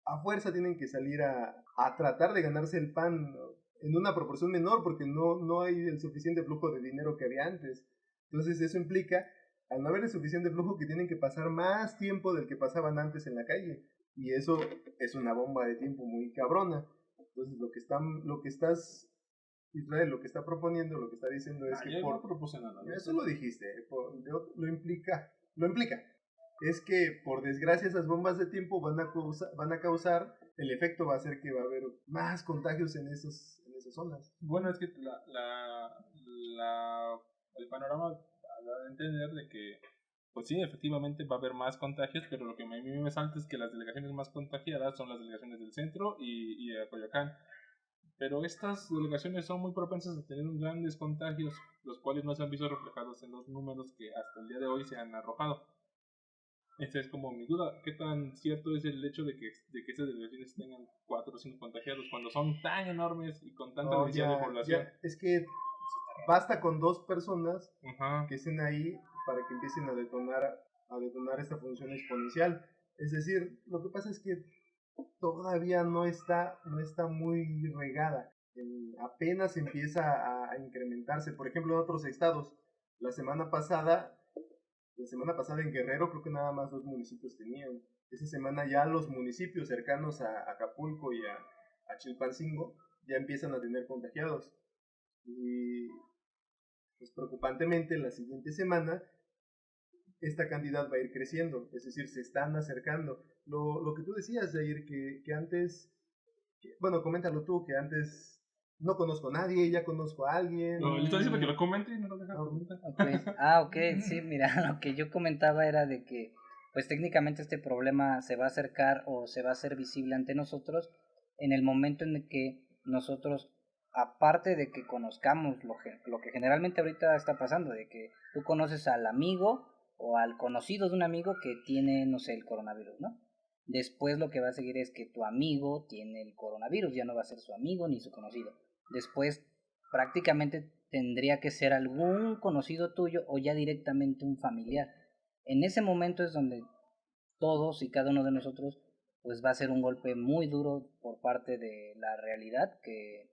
a fuerza tienen que salir a tratar de ganarse el pan en una proporción menor porque no hay el suficiente flujo de dinero que había antes. Entonces eso implica, al no haber el suficiente flujo, que tienen que pasar más tiempo del que pasaban antes en la calle. Y eso es una bomba de tiempo muy cabrona. Entonces lo que estás, Israel, lo que está proponiendo, lo que está diciendo es que no propuse nada. Eso lo dijiste, lo implica. Es que por desgracia esas bombas de tiempo van a causar, el efecto va a ser que va a haber más contagios en esas zonas. Bueno, es que el panorama da a entender de que, pues sí, efectivamente va a haber más contagios, pero lo que a mí me salta es que las delegaciones más contagiadas son las delegaciones del centro y de Coyoacán. Pero estas delegaciones son muy propensas a tener grandes contagios, los cuales no se han visto reflejados en los números que hasta el día de hoy se han arrojado. Esa es como mi duda. ¿Qué tan cierto es el hecho de que estas delegaciones tengan 4 o 5 contagiados cuando son tan enormes y con tanta densidad de población? Es que basta con 2 personas que estén ahí para que empiecen a detonar esta función exponencial. Es decir, lo que pasa es que todavía no está muy regada. Apenas empieza a incrementarse. Por ejemplo, en otros estados, la semana pasada en Guerrero creo que nada más 2 municipios tenían. Esa semana ya los municipios cercanos a Acapulco y a Chilpancingo ya empiezan a tener contagiados. Y pues preocupantemente la siguiente semana esta cantidad va a ir creciendo, es decir, se están acercando. Lo que tú decías, Jair, que antes, bueno, coméntalo tú, que antes no conozco a nadie, ya conozco a alguien. No, le estoy diciendo que lo comente y no lo deja comentar. Okay. Sí, mira, lo que yo comentaba era de que, pues técnicamente este problema se va a acercar o se va a hacer visible ante nosotros en el momento en el que nosotros, aparte de que conozcamos lo que generalmente ahorita está pasando, de que tú conoces al amigo o al conocido de un amigo que tiene, no sé, el coronavirus, ¿no? Después lo que va a seguir es que tu amigo tiene el coronavirus, ya no va a ser su amigo ni su conocido. Después prácticamente tendría que ser algún conocido tuyo o ya directamente un familiar. En ese momento es donde todos y cada uno de nosotros pues va a ser un golpe muy duro por parte de la realidad, que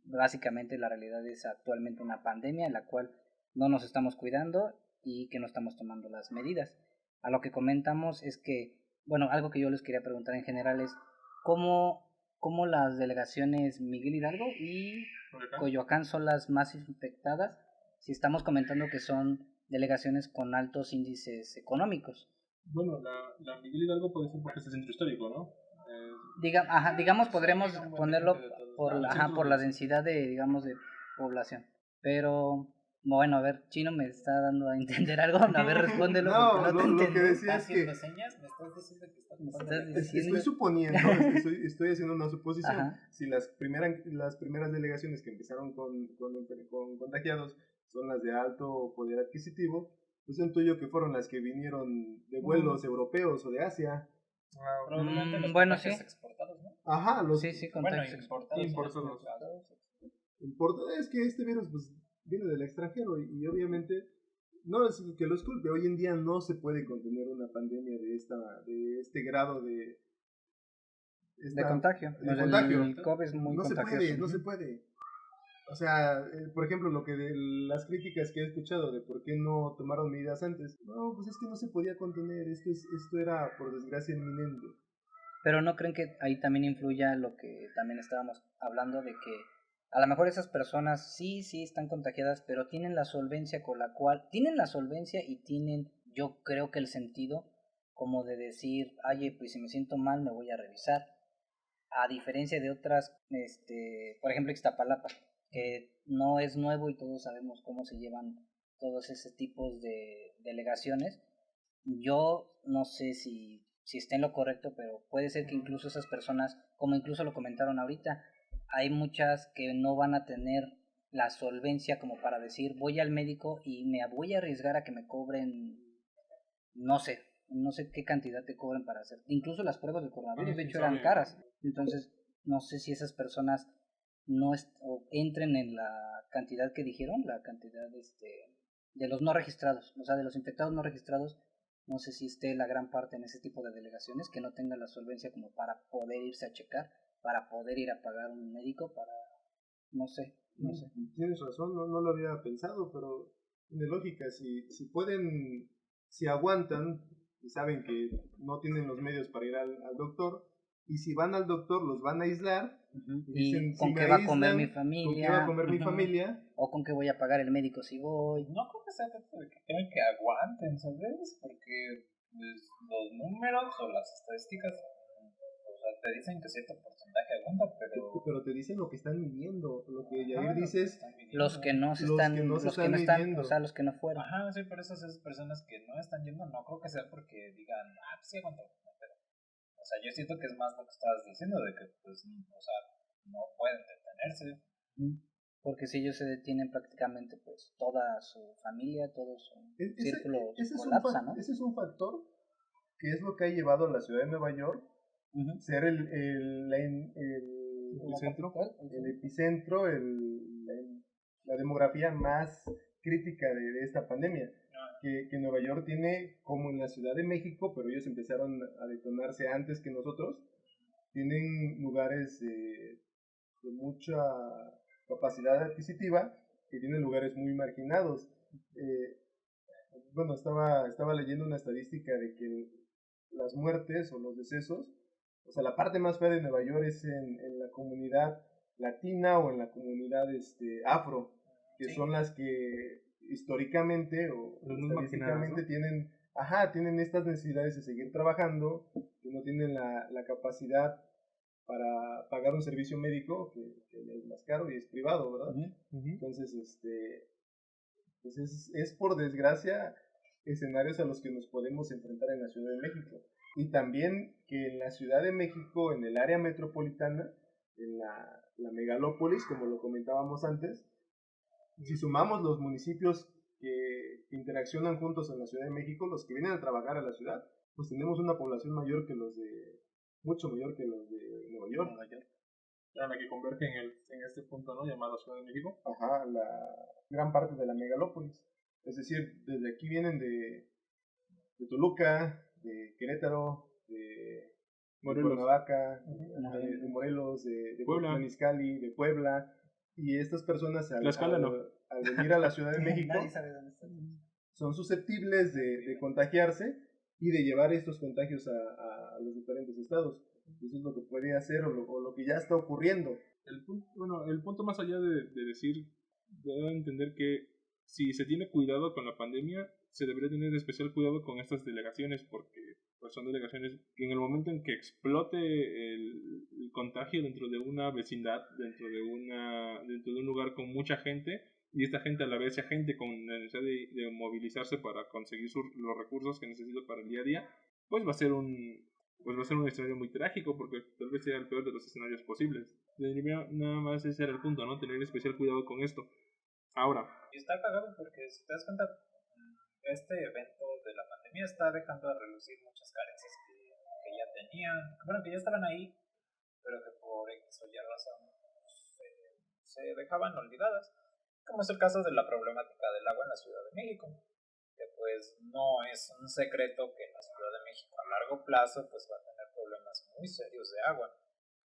básicamente la realidad es actualmente una pandemia en la cual no nos estamos cuidando y que no estamos tomando las medidas. A lo que comentamos es que, bueno, algo que yo les quería preguntar en general es cómo las delegaciones Miguel Hidalgo y Coyoacán son las más infectadas, si estamos comentando que son delegaciones con altos índices económicos. Bueno, la Miguel Hidalgo puede ser porque es el centro histórico, ¿no? Digamos, podremos ponerlo por la densidad de, digamos, de población. Pero, bueno, a ver, Chino me está dando a entender algo. A ver, respóndelo. No, lo que decía es que... señas? ¿Me estás diciendo que estoy suponiendo, estoy haciendo una suposición. Ajá. Si las primeras delegaciones que empezaron con contagiados son las de alto poder adquisitivo, pues intuyo que fueron las que vinieron de vuelos europeos o de Asia. Probablemente los bueno, sí. exportados, ¿no? Ajá, importados. Es que este virus pues viene del extranjero y obviamente no es que los culpe. Hoy en día no se puede contener una pandemia de este grado de contagio. El COVID es muy contagioso. No se puede. O sea, por ejemplo, lo que de las críticas que he escuchado de por qué no tomaron medidas antes. No, pues es que no se podía contener. Esto era por desgracia inminente. Pero ¿no creen que ahí también influya lo que también estábamos hablando de que a lo mejor esas personas sí están contagiadas, pero tienen la solvencia y tienen, yo creo que el sentido como de decir, oye, pues si me siento mal me voy a revisar? A diferencia de otras, por ejemplo, Ixtapalapa, que no es nuevo y todos sabemos cómo se llevan todos ese tipos de delegaciones. Yo no sé si está en lo correcto, pero puede ser que incluso esas personas, como incluso lo comentaron ahorita, hay muchas que no van a tener la solvencia como para decir voy al médico y me voy a arriesgar a que me cobren, no sé qué cantidad te cobren para hacer. Incluso las pruebas de coronavirus, de hecho, eran caras. Entonces, no sé si esas personas o entren en la cantidad que dijeron, la cantidad de los no registrados, o sea, de los infectados no registrados. No sé si esté la gran parte en ese tipo de delegaciones que no tengan la solvencia como para poder irse a checar, para poder ir a pagar un médico, para... No sé. Tienes razón, no lo había pensado, pero tiene lógica. Si pueden, si aguantan y saben que no tienen los medios para ir al doctor, y si van al doctor los van a aislar, y dicen, ¿con qué va a comer mi familia? ¿Con qué va a comer mi familia? O con qué voy a pagar el médico si voy. No creo que sea tanto de que tengan que aguanten, ¿sabes? Porque pues, los números o las estadísticas, o sea, te dicen que cierto porcentaje aguanta, pero te dicen lo que están midiendo, lo que Jair dice es los que no están, o sea, los que no fueron. Ajá, sí, por eso esas personas que no están yendo, no creo que sea porque digan, pues sí aguanto, pero, o sea, yo siento que es más lo que estabas diciendo, de que, pues, o sea, no pueden detenerse. Porque si ellos se detienen prácticamente, pues, toda su familia, todo su círculo colapsa, ¿no? Ese es un factor que es lo que ha llevado a la ciudad de Nueva York ser el epicentro, la demografía más crítica de esta pandemia. Que Nueva York tiene, como en la Ciudad de México, pero ellos empezaron a detonarse antes que nosotros, tienen lugares de mucha capacidad adquisitiva, que tienen lugares muy marginados. Bueno, estaba leyendo una estadística de que las muertes o los decesos, o sea, la parte más fea de Nueva York es en la comunidad latina o en la comunidad afro, que son las que históricamente o estadísticamente tienen tienen estas necesidades de seguir trabajando, que no tienen la capacidad para pagar un servicio médico que es más caro y es privado, ¿verdad? Entonces, pues es por desgracia escenarios a los que nos podemos enfrentar en la Ciudad de México. Y también que en la Ciudad de México, en el área metropolitana, en la megalópolis, como lo comentábamos antes, si sumamos los municipios que interaccionan juntos en la Ciudad de México, los que vienen a trabajar a la ciudad, pues tenemos una población mayor que mucho mayor que los de Nueva York. La que converge en este punto, ¿no? Llamado Ciudad de México. La gran parte de la megalópolis. Es decir, desde aquí vienen de Toluca, de Querétaro, de Cuernavaca, de Morelos, de Puebla, Mexicali, de Puebla, y estas personas al venir a la Ciudad de México son susceptibles de contagiarse y de llevar estos contagios a los diferentes estados. Eso es lo que puede hacer o lo que ya está ocurriendo. El punto más allá de decir, debe entender que si se tiene cuidado con la pandemia, se debería tener especial cuidado con estas delegaciones, porque pues son delegaciones que en el momento en que explote el contagio dentro de una vecindad, dentro de un lugar con mucha gente, y esta gente a la vez sea gente con la necesidad de movilizarse para conseguir los recursos que necesita para el día a día, pues va a ser un escenario muy trágico, porque tal vez sea el peor de los escenarios posibles. Nada más ese era el punto, ¿no? Tener especial cuidado con esto. Ahora. Y está cagado porque, si te das cuenta, este evento de la pandemia está dejando a relucir muchas carencias que ya tenían, bueno, que ya estaban ahí, pero que por X o Y razón se dejaban olvidadas, como es el caso de la problemática del agua en la Ciudad de México, que pues no es un secreto que la Ciudad de México a largo plazo pues va a tener problemas muy serios de agua.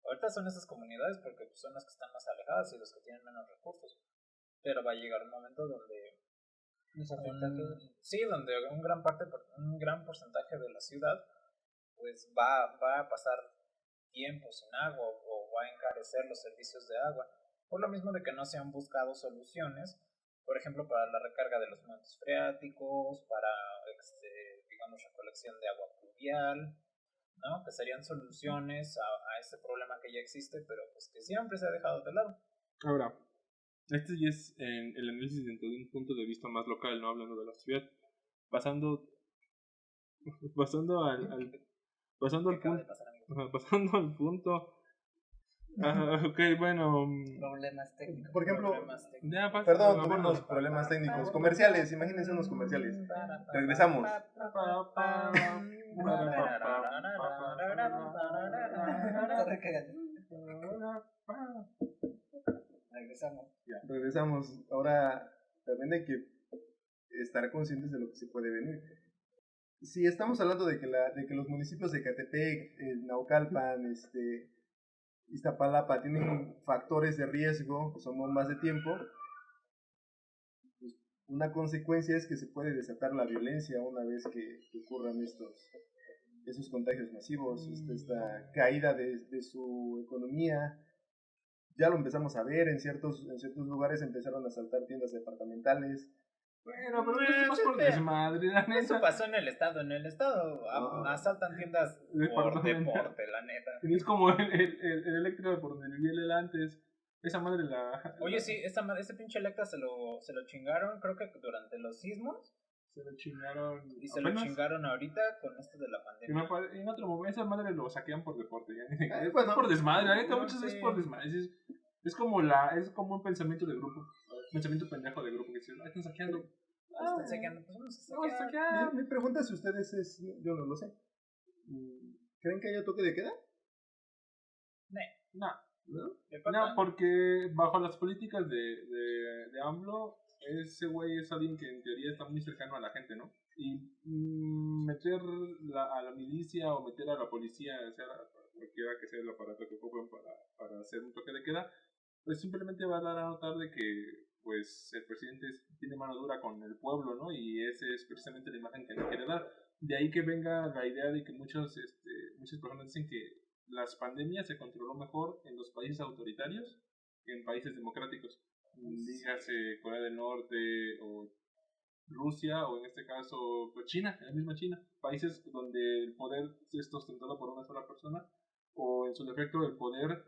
Ahorita son esas comunidades porque pues, son las que están más alejadas y los que tienen menos recursos, pero va a llegar un momento donde donde un gran porcentaje de la ciudad pues va a pasar tiempo sin agua o va a encarecer los servicios de agua, por lo mismo de que no se han buscado soluciones, por ejemplo para la recarga de los mantos freáticos, para digamos recolección de agua pluvial, ¿no? Que serían soluciones a este problema que ya existe, pero pues que siempre se ha dejado de lado. Ahora, este ya es el análisis dentro de un punto de vista más local, no hablando de la ciudad. Pasando al punto. Ok, bueno. Problemas técnicos. Por ejemplo, perdón, tuvimos problemas técnicos. Comerciales, imagínense unos comerciales. Regresamos. Regresamos. Ahora también hay que estar conscientes de lo que se puede venir. Si estamos hablando de que los municipios de Ecatepec, Naucalpan, Iztapalapa tienen factores de riesgo que son más de tiempo, pues una consecuencia es que se puede desatar la violencia una vez que ocurran esos contagios masivos, esta caída de su economía. Ya lo empezamos a ver, en ciertos lugares empezaron a asaltar tiendas departamentales. Bueno, pero eso es más por desmadre, la neta. Eso pasó en el estado. En el estado asaltan tiendas por deporte, la neta. Es como el Electra por donde vivía él antes. Esa madre Oye, sí, ese pinche Electra se lo chingaron, creo que durante los sismos. Se lo chingaron. Y se lo chingaron ahorita con esto de la pandemia. En otro momento, esa madre lo saquean por deporte. Es por desmadre, la neta, muchas veces por desmadre. Es como un pensamiento de grupo. Pensamiento pendejo de grupo que dice, están saqueando. Están saqueando, pues vamos a saquear. Mi pregunta si ustedes yo no lo sé. ¿Creen que haya toque de queda? No, porque bajo las políticas de AMLO, ese güey es alguien que en teoría está muy cercano a la gente, ¿no? Y meter a la milicia o meter a la policía, o sea, cualquiera que sea el aparato que ocupen para hacer un toque de queda, pues simplemente va a dar a notar de que pues el presidente tiene mano dura con el pueblo, ¿no? Y esa es precisamente la imagen que no quiere dar. De ahí que venga la idea de que muchas personas dicen que las pandemias se controló mejor en los países autoritarios que en países democráticos. Dígase Corea del Norte o Rusia o en este caso pues China, la misma China, países donde el poder es ostentado por una sola persona o en su defecto el poder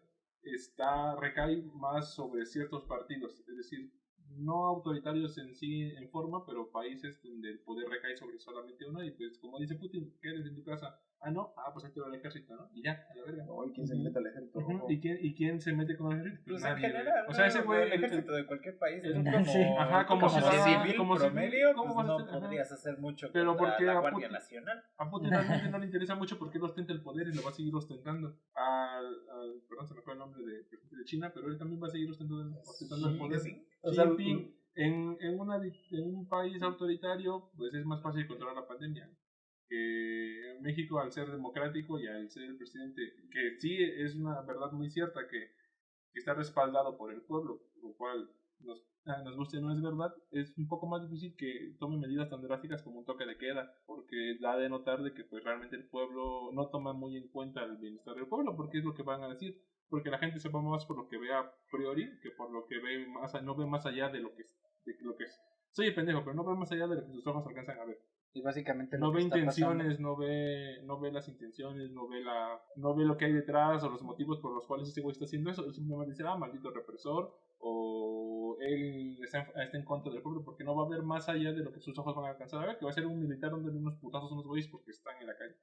recae más sobre ciertos partidos, es decir, no autoritarios en sí en forma, pero países donde el poder recae sobre solamente uno y pues como dice Putin, quédate en tu casa. Ah, no, pues ahí te va el ejército, ¿no? Y ya, a la verga. No, ¿y quién se mete al ejército? ¿Y quién se mete con el ejército? Pues en general, o sea, ese güey... el ejército de cualquier país, como como ciudadano, civil como promedio, ¿cómo pues vas a no hacer? podrías hacer mucho pero contra porque la Guardia Nacional. A Putin realmente no le interesa mucho porque él ostenta el poder y lo va a seguir ostentando. Perdón, se me fue el nombre de China, pero él también va a seguir ostentando el poder. Sí. O sea, en un país autoritario, pues es más fácil controlar la pandemia. Que México, al ser democrático y al ser el presidente, que sí es una verdad muy cierta que está respaldado por el pueblo, lo cual nos guste o no es verdad, es un poco más difícil que tome medidas tan drásticas como un toque de queda, porque da de notar de que pues realmente el pueblo no toma muy en cuenta el bienestar del pueblo, porque es lo que van a decir, porque la gente se va más por lo que ve a priori que por lo que ve no ve más allá de lo que es. Soy el pendejo, pero no ve más allá de lo que sus ojos alcanzan a ver. Y básicamente no ve intenciones, no ve las intenciones, no ve lo que hay detrás o los motivos por los cuales ese güey está haciendo eso. Él simplemente dice, maldito represor, o él está en contra del pueblo, porque no va a ver más allá de lo que sus ojos van a alcanzar a ver, que va a ser un militar dándole unos putazos a unos güeyes porque están en la calle.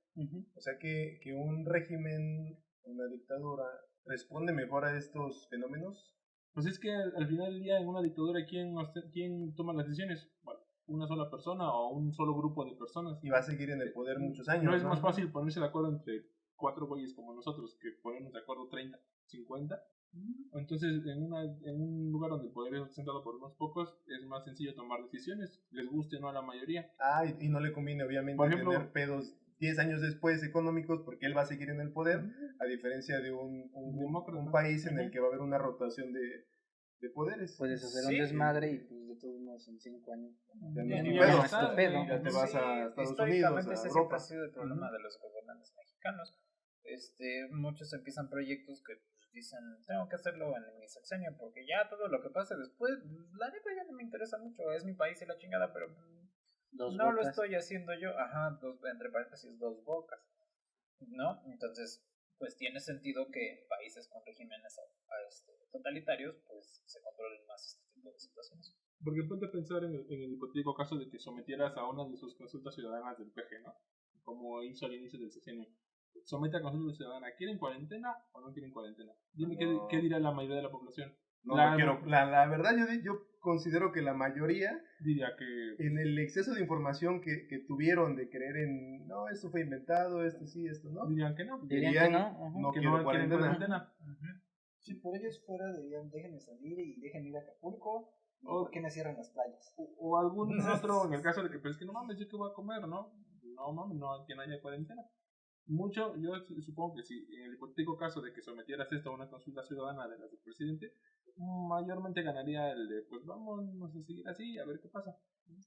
O sea que un régimen, una dictadura, responde mejor a estos fenómenos. Pues es que al final del día en una dictadura, ¿quién toma las decisiones? Bueno, una sola persona o un solo grupo de personas. Y va a seguir en el poder muchos años. No es más fácil ponerse de acuerdo entre 4 güeyes como nosotros que ponernos de acuerdo 30, 50. Entonces, en un lugar donde el poder es ostentado por unos pocos, es más sencillo tomar decisiones, les guste o no a la mayoría. Y no le conviene obviamente ejemplo, tener pedos 10 años después económicos porque él va a seguir en el poder, a diferencia de un país en el que va a haber una rotación de poderes. Puedes hacer un desmadre y pues de todos modos en 5 años ya te vas a Estados Unidos, a ese siempre ha sido el problema de los gobernantes mexicanos. Muchos empiezan proyectos que pues, dicen, tengo que hacerlo en mi sexenio porque ya todo lo que pase después, la neta ya no me interesa mucho, es mi país y la chingada, pero no lo estoy haciendo yo, entre paréntesis, 2 bocas, ¿no? Entonces, pues tiene sentido que en países con regímenes totalitarios, pues se controlen más este tipo de situaciones. Porque ponte a pensar en el hipotético caso de que sometieras a una de sus consultas ciudadanas del PG, ¿no? Como hizo al inicio del sexenio. Somete a consulta ciudadana, ¿quieren cuarentena o no quieren cuarentena? Dime qué dirá la mayoría de la población. La verdad yo considero que la mayoría diría que en el exceso de información que tuvieron de creer en no, esto fue inventado, esto sí, esto no, dirían que no, no quiero cuarentena. Si por ellos fuera dirían déjenme salir y déjenme ir a Acapulco, ¿por qué me cierran las playas? O algún otro en el caso de que pues que no mames, yo qué voy a comer, ¿no? No mames, no, que no haya cuarentena. Yo supongo que si en el hipotético caso de que sometieras esto a una consulta ciudadana de la del presidente, mayormente ganaría el de, pues vamos a seguir así, a ver qué pasa.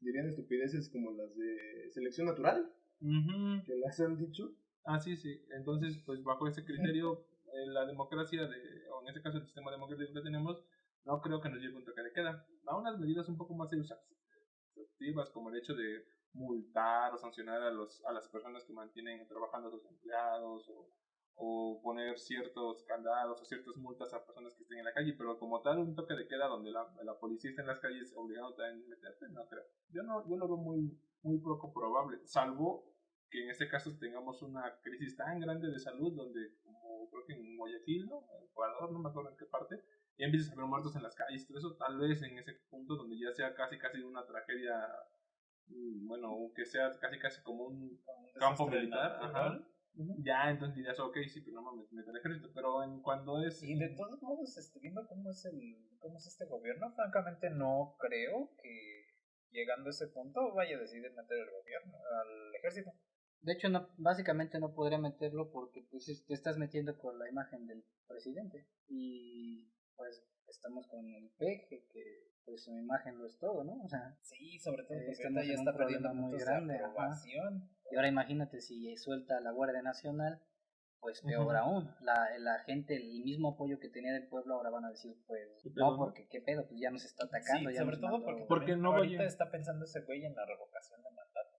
Dirían estupideces como las de selección natural, que las han dicho. Sí. Entonces, pues bajo ese criterio, la democracia, o en este caso el sistema democrático que tenemos, no creo que nos lleve un toque de queda. A unas medidas un poco más exhaustivas, como el hecho de multar o sancionar a las personas que mantienen trabajando a sus empleados o poner ciertos candados o ciertas multas a personas que estén en la calle, pero como tal un toque de queda donde la policía está en las calles obligándote a meterte, no creo. Yo lo veo muy, muy poco probable, salvo que en este caso tengamos una crisis tan grande de salud donde, como creo que en Guayaquil, ¿no? En Ecuador, no me acuerdo en qué parte, ya empiezas a ver muertos en las calles, todo eso tal vez en ese punto donde ya sea casi una tragedia, bueno, que sea casi como un campo militar, ya entonces dirías, ok, sí, pero no mames, mete el ejército, pero cuando es... Y de todos modos, viendo cómo es este gobierno, francamente no creo que llegando a ese punto vaya a decidir meter el gobierno al ejército. De hecho, básicamente no podría meterlo porque pues te estás metiendo con la imagen del presidente y pues estamos con el PG que pues su imagen lo es todo, ¿no? O sea, sí, sobre todo porque ya está perdiendo muy grande, aprobación. Y ahora imagínate si suelta a la Guardia Nacional, pues peor aún. La gente, el mismo apoyo que tenía del pueblo, ahora van a decir, pues, no, porque qué pedo, pues ya nos está atacando. Sí, ya sobre todo porque no ahorita está pensando ese güey en la revocación de mandato.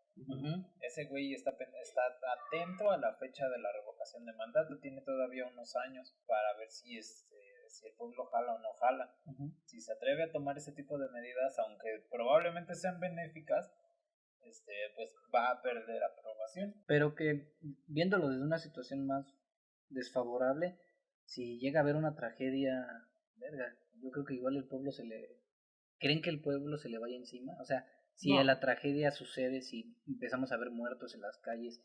Ese güey está atento a la fecha de la revocación de mandato, tiene todavía unos años para ver si el pueblo jala o no jala. Si se atreve a tomar ese tipo de medidas, aunque probablemente sean benéficas, pues va a perder aprobación. Pero que, viéndolo desde una situación más desfavorable, si llega a haber una tragedia, verga, yo creo que igual ¿creen que el pueblo se le vaya encima? O sea, si la tragedia sucede, si empezamos a ver muertos en las calles,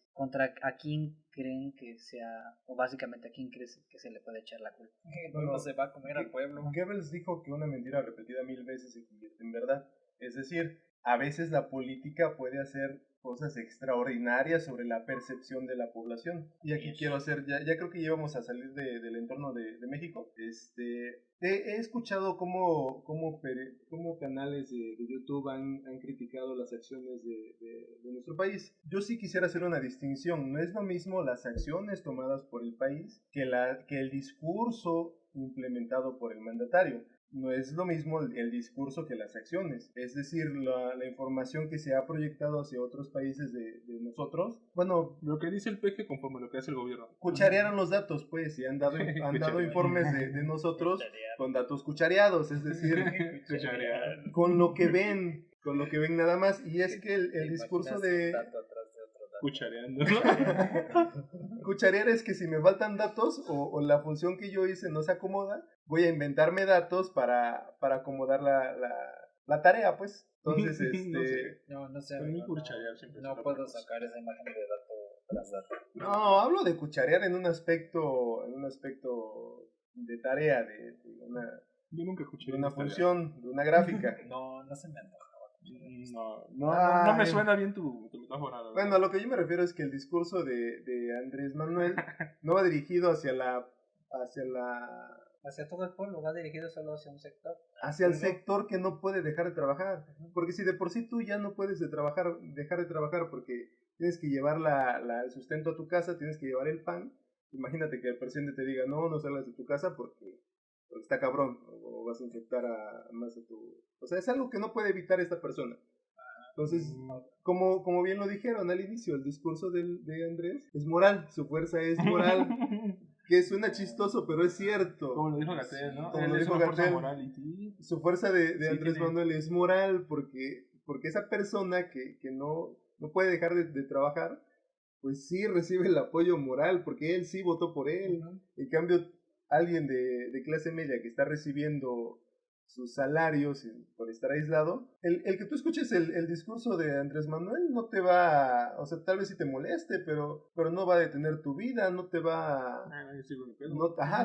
¿a quién creen que sea, o básicamente a quién crees que se le puede echar la culpa? El pueblo se va a comer al pueblo. Goebbels dijo que una mentira repetida 1000 veces se convierte en verdad. Es decir, a veces la política puede hacer cosas extraordinarias sobre la percepción de la población. Y aquí quiero hacer, ya creo que ya vamos a salir del entorno de México. He escuchado cómo canales de YouTube han criticado las acciones de nuestro país. Yo sí quisiera hacer una distinción. No es lo mismo las acciones tomadas por el país que el discurso implementado por el mandatario. No es lo mismo el discurso que las acciones. Es decir, la información que se ha proyectado hacia otros países de nosotros. Bueno, lo que dice el peje conforme lo que hace el gobierno. Cucharearon los datos, pues, y han dado informes de nosotros con datos cuchareados. Es decir, con lo que ven nada más. Y es que el discurso de... Cuchareando. Cucharear es que si me faltan datos o la función que yo hice no se acomoda, voy a inventarme datos para acomodar la tarea, pues. Entonces, No sé. No puedo sacar esa imagen de dato tras dato. No, hablo de cucharear en un aspecto de tarea, de una función, de una gráfica. No se me antoja. No me suena bien tu metáfora. Bueno, a lo que yo me refiero es que el discurso de Andrés Manuel no va dirigido hacia todo el pueblo, va dirigido solo hacia un sector. Hacia el sector que no puede dejar de trabajar. Porque si de por sí tú ya no puedes dejar de trabajar porque tienes que llevar el sustento a tu casa, tienes que llevar el pan, imagínate que el presidente te diga, no salgas de tu casa porque está cabrón, o vas a infectar más a tu... O sea, es algo que no puede evitar esta persona. Entonces, como bien lo dijeron al inicio, el discurso de Andrés es moral, su fuerza es moral, que suena chistoso, pero es cierto. Como lo dijo Gatell, ¿no? Como lo dijo Gatell, su fuerza de Andrés Manuel es moral, porque esa persona que no puede dejar de trabajar, pues sí recibe el apoyo moral, porque él sí votó por él. En cambio, alguien de clase media que está recibiendo sus salarios por estar aislado, el que tú escuches el discurso de Andrés Manuel no te va, o sea, tal vez sí te moleste, pero no va a detener tu vida, no te va...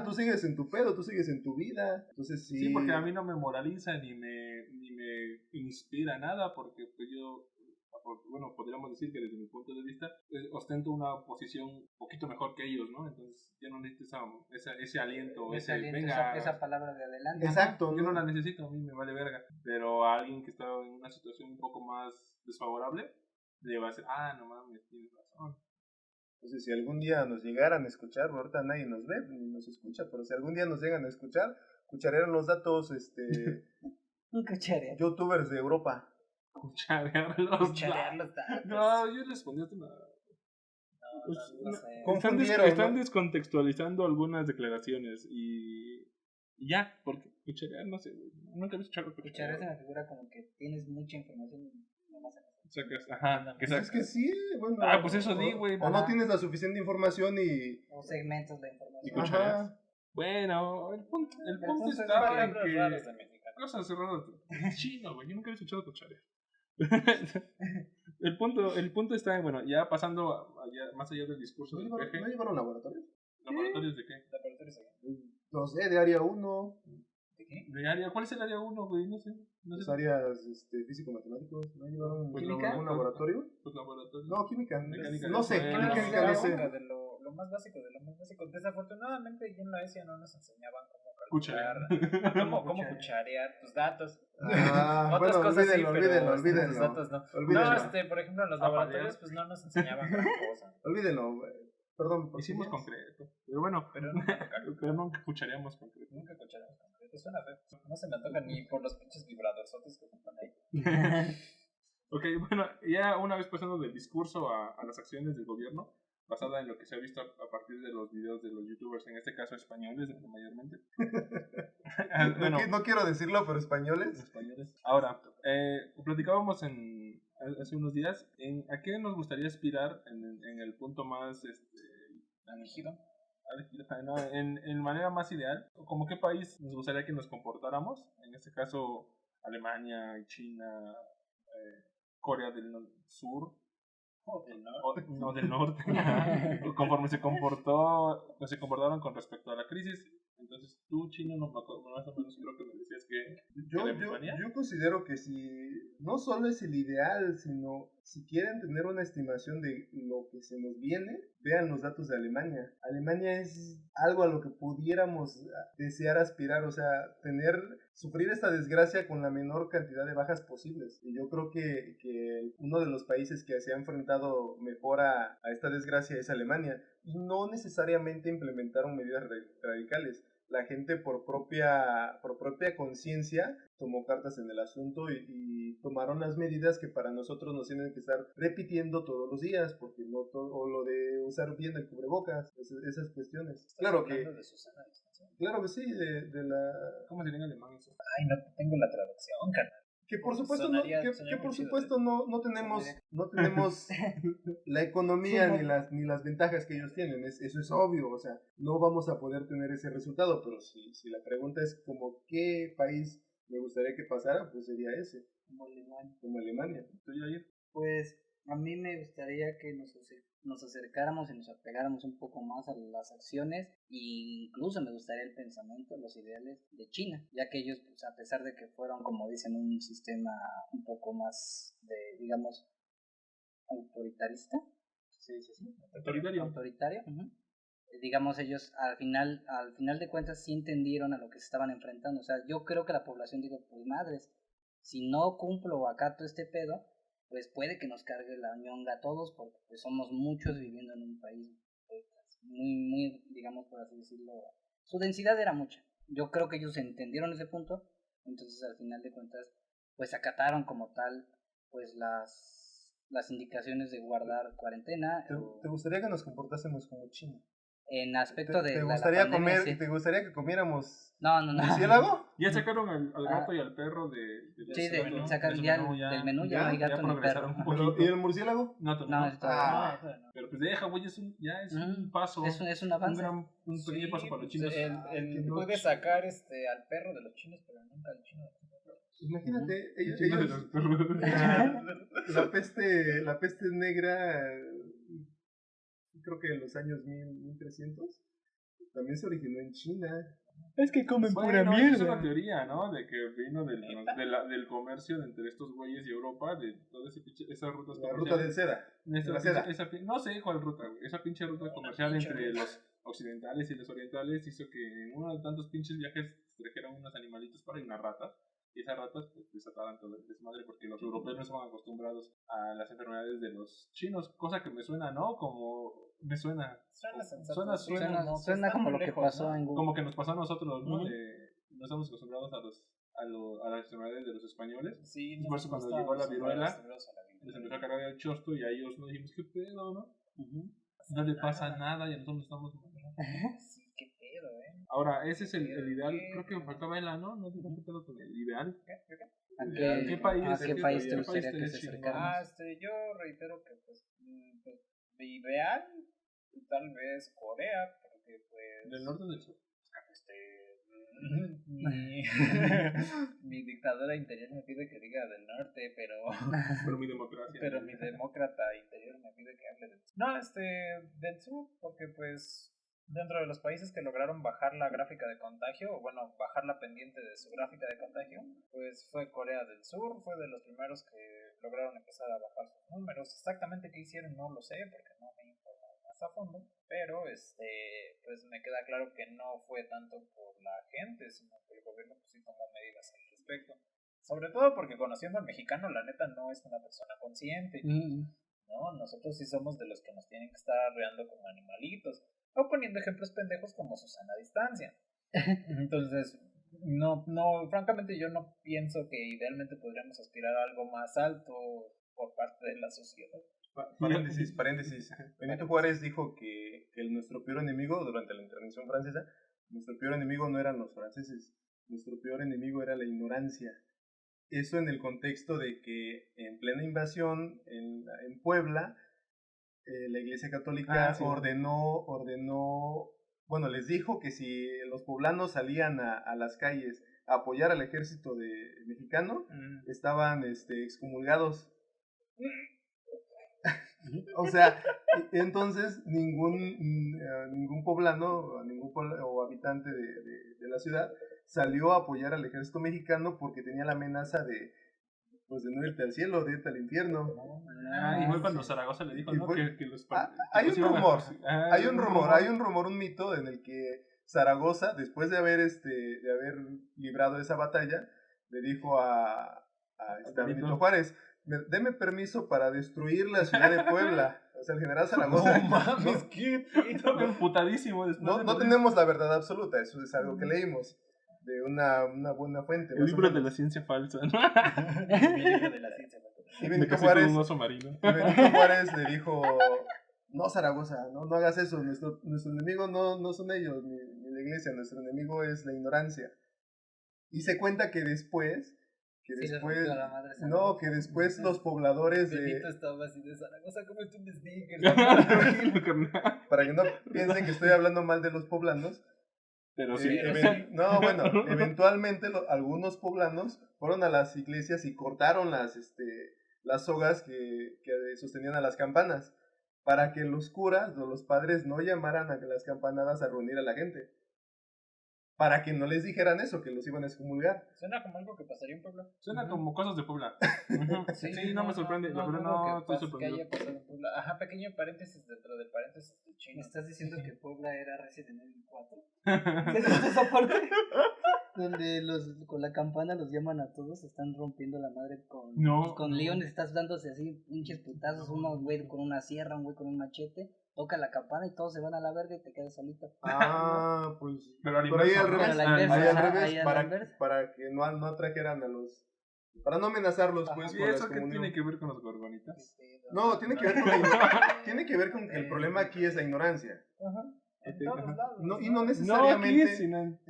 tú sigues en tu pedo, tú sigues en tu vida. Entonces sí, porque a mí no me moraliza ni me inspira nada, porque pues yo... Bueno, podríamos decir que desde mi punto de vista ostento una posición un poquito mejor que ellos, ¿no? Entonces ya no necesito ese aliento, esa palabra de adelante. Exacto. Yo no la necesito, a mí me vale verga. Pero a alguien que está en una situación un poco más desfavorable, le va a decir, no mames, tienes razón. Entonces si algún día nos llegaran a escuchar, ahorita nadie nos ve ni nos escucha, pero si algún día nos llegan a escuchar, escucharían los datos, youtubers de Europa. Cucharear los datos. No, yo respondí a No, están descontextualizando algunas declaraciones y ya, porque cucharear, no sé, nunca he visto cucharear. Es una figura como que tienes mucha información y nomás Es que sí, bueno. Pues eso di, güey. O no tienes la suficiente información o segmentos de información. Y cuchareas. Bueno, el punto está en que cosas raras chino, güey. Yo nunca he escuchado cucharear. el punto está en, bueno, ya pasando más allá del discurso del PG. ¿No llevaron laboratorios? ¿Laboratorios de qué? No sé, de área 1. ¿De qué? ¿De área? ¿Cuál es el área 1, güey? No sé. Áreas físico-matemáticos. ¿No llevaron un laboratorio? Pues laboratorio. No, química. Mecánica. No sé, química no sé. De lo más básico. Desafortunadamente, ya en la ESIA no nos enseñaban cómo cucharear tus datos. Otras cosas olvídenlo. Tus datos no. Olvídenlo. No, por ejemplo, en los laboratorios pues no nos enseñaban gran cosa. Olvídenlo. Perdón, hicimos concreto. Pero bueno, pero nunca escucharíamos concreto. Nunca escucharíamos concreto. Suena feo. No se me antoja ni por los pinches vibradorzotes que están ahí. Ok, bueno, ya una vez pasando del discurso a las acciones del gobierno, basada en lo que se ha visto a partir de los videos de los youtubers, en este caso españoles mayormente. Bueno, no quiero decirlo, pero españoles. Ahora, platicábamos hace unos días a qué nos gustaría aspirar en el punto más Anígido. En manera más ideal, como qué país nos gustaría que nos comportáramos, en este caso Alemania, China, Corea del Sur O del norte, conforme se comportaron con respecto a la crisis. Entonces tú, Chino, más o menos creo que me decías que yo considero que si no solo es el ideal, sino si quieren tener una estimación de lo que se nos viene, vean los datos de Alemania. Alemania es algo a lo que pudiéramos desear aspirar, o sea, sufrir esta desgracia con la menor cantidad de bajas posibles. Y yo creo que uno de los países que se ha enfrentado mejor a esta desgracia es Alemania. Y no necesariamente implementaron medidas radicales. La gente por propia conciencia tomó cartas en el asunto y tomaron las medidas que para nosotros nos tienen que estar repitiendo todos los días, porque no todo, o lo de usar bien el cubrebocas, esas cuestiones. Claro que sí, de la... ¿Cómo se dice en alemán eso? Ay, no tengo la traducción, carnal. Que por supuesto no tenemos la economía ni las ventajas que ellos tienen, eso es obvio, o sea, no vamos a poder tener ese resultado, pero si la pregunta es como qué país me gustaría que pasara, pues sería ese, como Alemania. Pues a mí me gustaría que nos acercáramos y nos apegáramos un poco más a las acciones, e incluso me gustaría el pensamiento, los ideales de China, ya que ellos, pues, a pesar de que fueron, como dicen, un sistema un poco más digamos, autoritarista, ¿se dice así? Autoritario. Digamos, ellos al final de cuentas sí entendieron a lo que se estaban enfrentando. O sea, yo creo que la población dijo, pues madres, si no cumplo o acato este pedo, pues puede que nos cargue la ñonga a todos, porque pues somos muchos viviendo en un país pues, muy, digamos, por así decirlo, su densidad era mucha. Yo creo que ellos entendieron ese punto, entonces al final de cuentas, pues acataron como tal, pues las indicaciones de guardar cuarentena. ¿Te gustaría que nos comportásemos como China? En aspecto de ¿Te gustaría la pandemia, sí. ¿Te gustaría que comiéramos murciélago? Ya sacaron al gato y al perro sacaron del menú, ya no hay gato ni perro. ¿Y el murciélago? No. Pero pues deja, güey, es un paso. Es un avance. Un pequeño paso para los chinos. Puede sacar al perro de los chinos, pero nunca al chino de los perros. Imagínate, ellos la peste negra, creo que en los años 1300 también se originó en China. Es que comen pura mierda. Es una teoría, ¿no? De que vino del comercio entre estos güeyes y Europa, de toda esas rutas comerciales. La ruta de seda. No sé cuál ruta, güey. Esa pinche ruta comercial entre los occidentales y los orientales hizo que en uno de tantos pinches viajes trajeran unos animalitos para una rata. Y esas ratas pues desataban todo el desmadre porque los europeos no estaban acostumbrados a las enfermedades de los chinos, cosa que me suena, ¿no? Suena como lo que pasó, ¿no? En Google. Como que nos pasó a nosotros, ¿no? No estamos acostumbrados a las enfermedades de los españoles. Sí, por eso cuando llegó la viruela les empezó a cargar el chosto y a ellos nos dijimos, ¿qué pedo, no? No le pasa nada y a nosotros estamos sí, qué pedo, Ahora, ese es el ideal. Creo que faltaba el ano, ¿no? Digo, ¿qué pedo con el ideal? ¿A qué país te gustaría que se acercara? Yo reitero que pues ideal tal vez Corea, porque pues del norte o del sur. Mi dictadura interior me pide que diga del norte, pero mi democracia. Pero mi demócrata interior me pide que hable del sur. No, del sur, porque pues dentro de los países que lograron bajar la gráfica de contagio, o bueno, bajar la pendiente de su gráfica de contagio, pues fue Corea del Sur, fue de los primeros que lograron empezar a bajar sus números. Exactamente qué hicieron no lo sé, porque no me informé más a fondo, pero pues me queda claro que no fue tanto por la gente, sino que el gobierno pues sí tomó medidas al respecto. Sobre todo porque conociendo al mexicano, la neta no es una persona consciente. No, nosotros sí somos de los que nos tienen que estar arreando como animalitos. O poniendo ejemplos pendejos como Susana a distancia. Entonces, no, francamente yo no pienso que idealmente podríamos aspirar a algo más alto por parte de la sociedad. Paréntesis. Benito Juárez dijo que nuestro peor enemigo durante la intervención francesa, nuestro peor enemigo no eran los franceses, nuestro peor enemigo era la ignorancia. Eso en el contexto de que en plena invasión en Puebla, la Iglesia Católica ordenó, bueno, les dijo que si los poblanos salían a las calles a apoyar al ejército mexicano, estaban excomulgados. O sea, entonces ningún poblano o habitante de la ciudad salió a apoyar al ejército mexicano porque tenía la amenaza de no irte al cielo, de irte al infierno. Y fue cuando Zaragoza le dijo, ¿no? Que los hay un rumor, un mito en el que Zaragoza, después de haber librado esa batalla, le dijo a Benito Juárez: deme permiso para destruir la ciudad de Puebla. O sea, el general Zaragoza. No mames, estaba emputadísimo. No tenemos la verdad absoluta, eso es algo que leímos de una buena fuente. El libro de la ciencia falsa, ¿no? El libro de la ciencia falsa. Y Benito Juárez le dijo: no, Zaragoza, no hagas eso. Nuestro enemigo no son ellos, ni la iglesia. Nuestro enemigo es la ignorancia. Y se cuenta que después los pobladores Benito estaba así de Zaragoza, como es un sneaker. Para que no piensen que estoy hablando mal de los poblanos. Pero sí. Eventualmente algunos poblanos fueron a las iglesias y cortaron las sogas que sostenían a las campanas, para que los curas o los padres no llamaran a las campanadas a reunir a la gente, para que no les dijeran eso, que los iban a excomulgar. Suena como algo que pasaría en Puebla. Suena como cosas de Puebla. Sí, no me sorprende. La verdad no estoy sorprendido. Que haya pasado en Puebla. Ajá, pequeño paréntesis dentro del paréntesis de chino. ¿Me estás diciendo que Puebla era Resident Evil 4? ¿Es esa parte? Donde con la campana los llaman a todos, están rompiendo la madre con Leon, estás dándose así pinches putazos, uno güey con una sierra, un güey con un machete, toca la campana y todos se van a la verga y te quedas solito. Pues pero al revés, para que no atrajeran a los, para no amenazarlos. Pues, ¿y eso qué tiene que ver con los gorgonitas? No, tiene que ver con que el problema aquí es la ignorancia. Ajá. En todos lados. Y no necesariamente.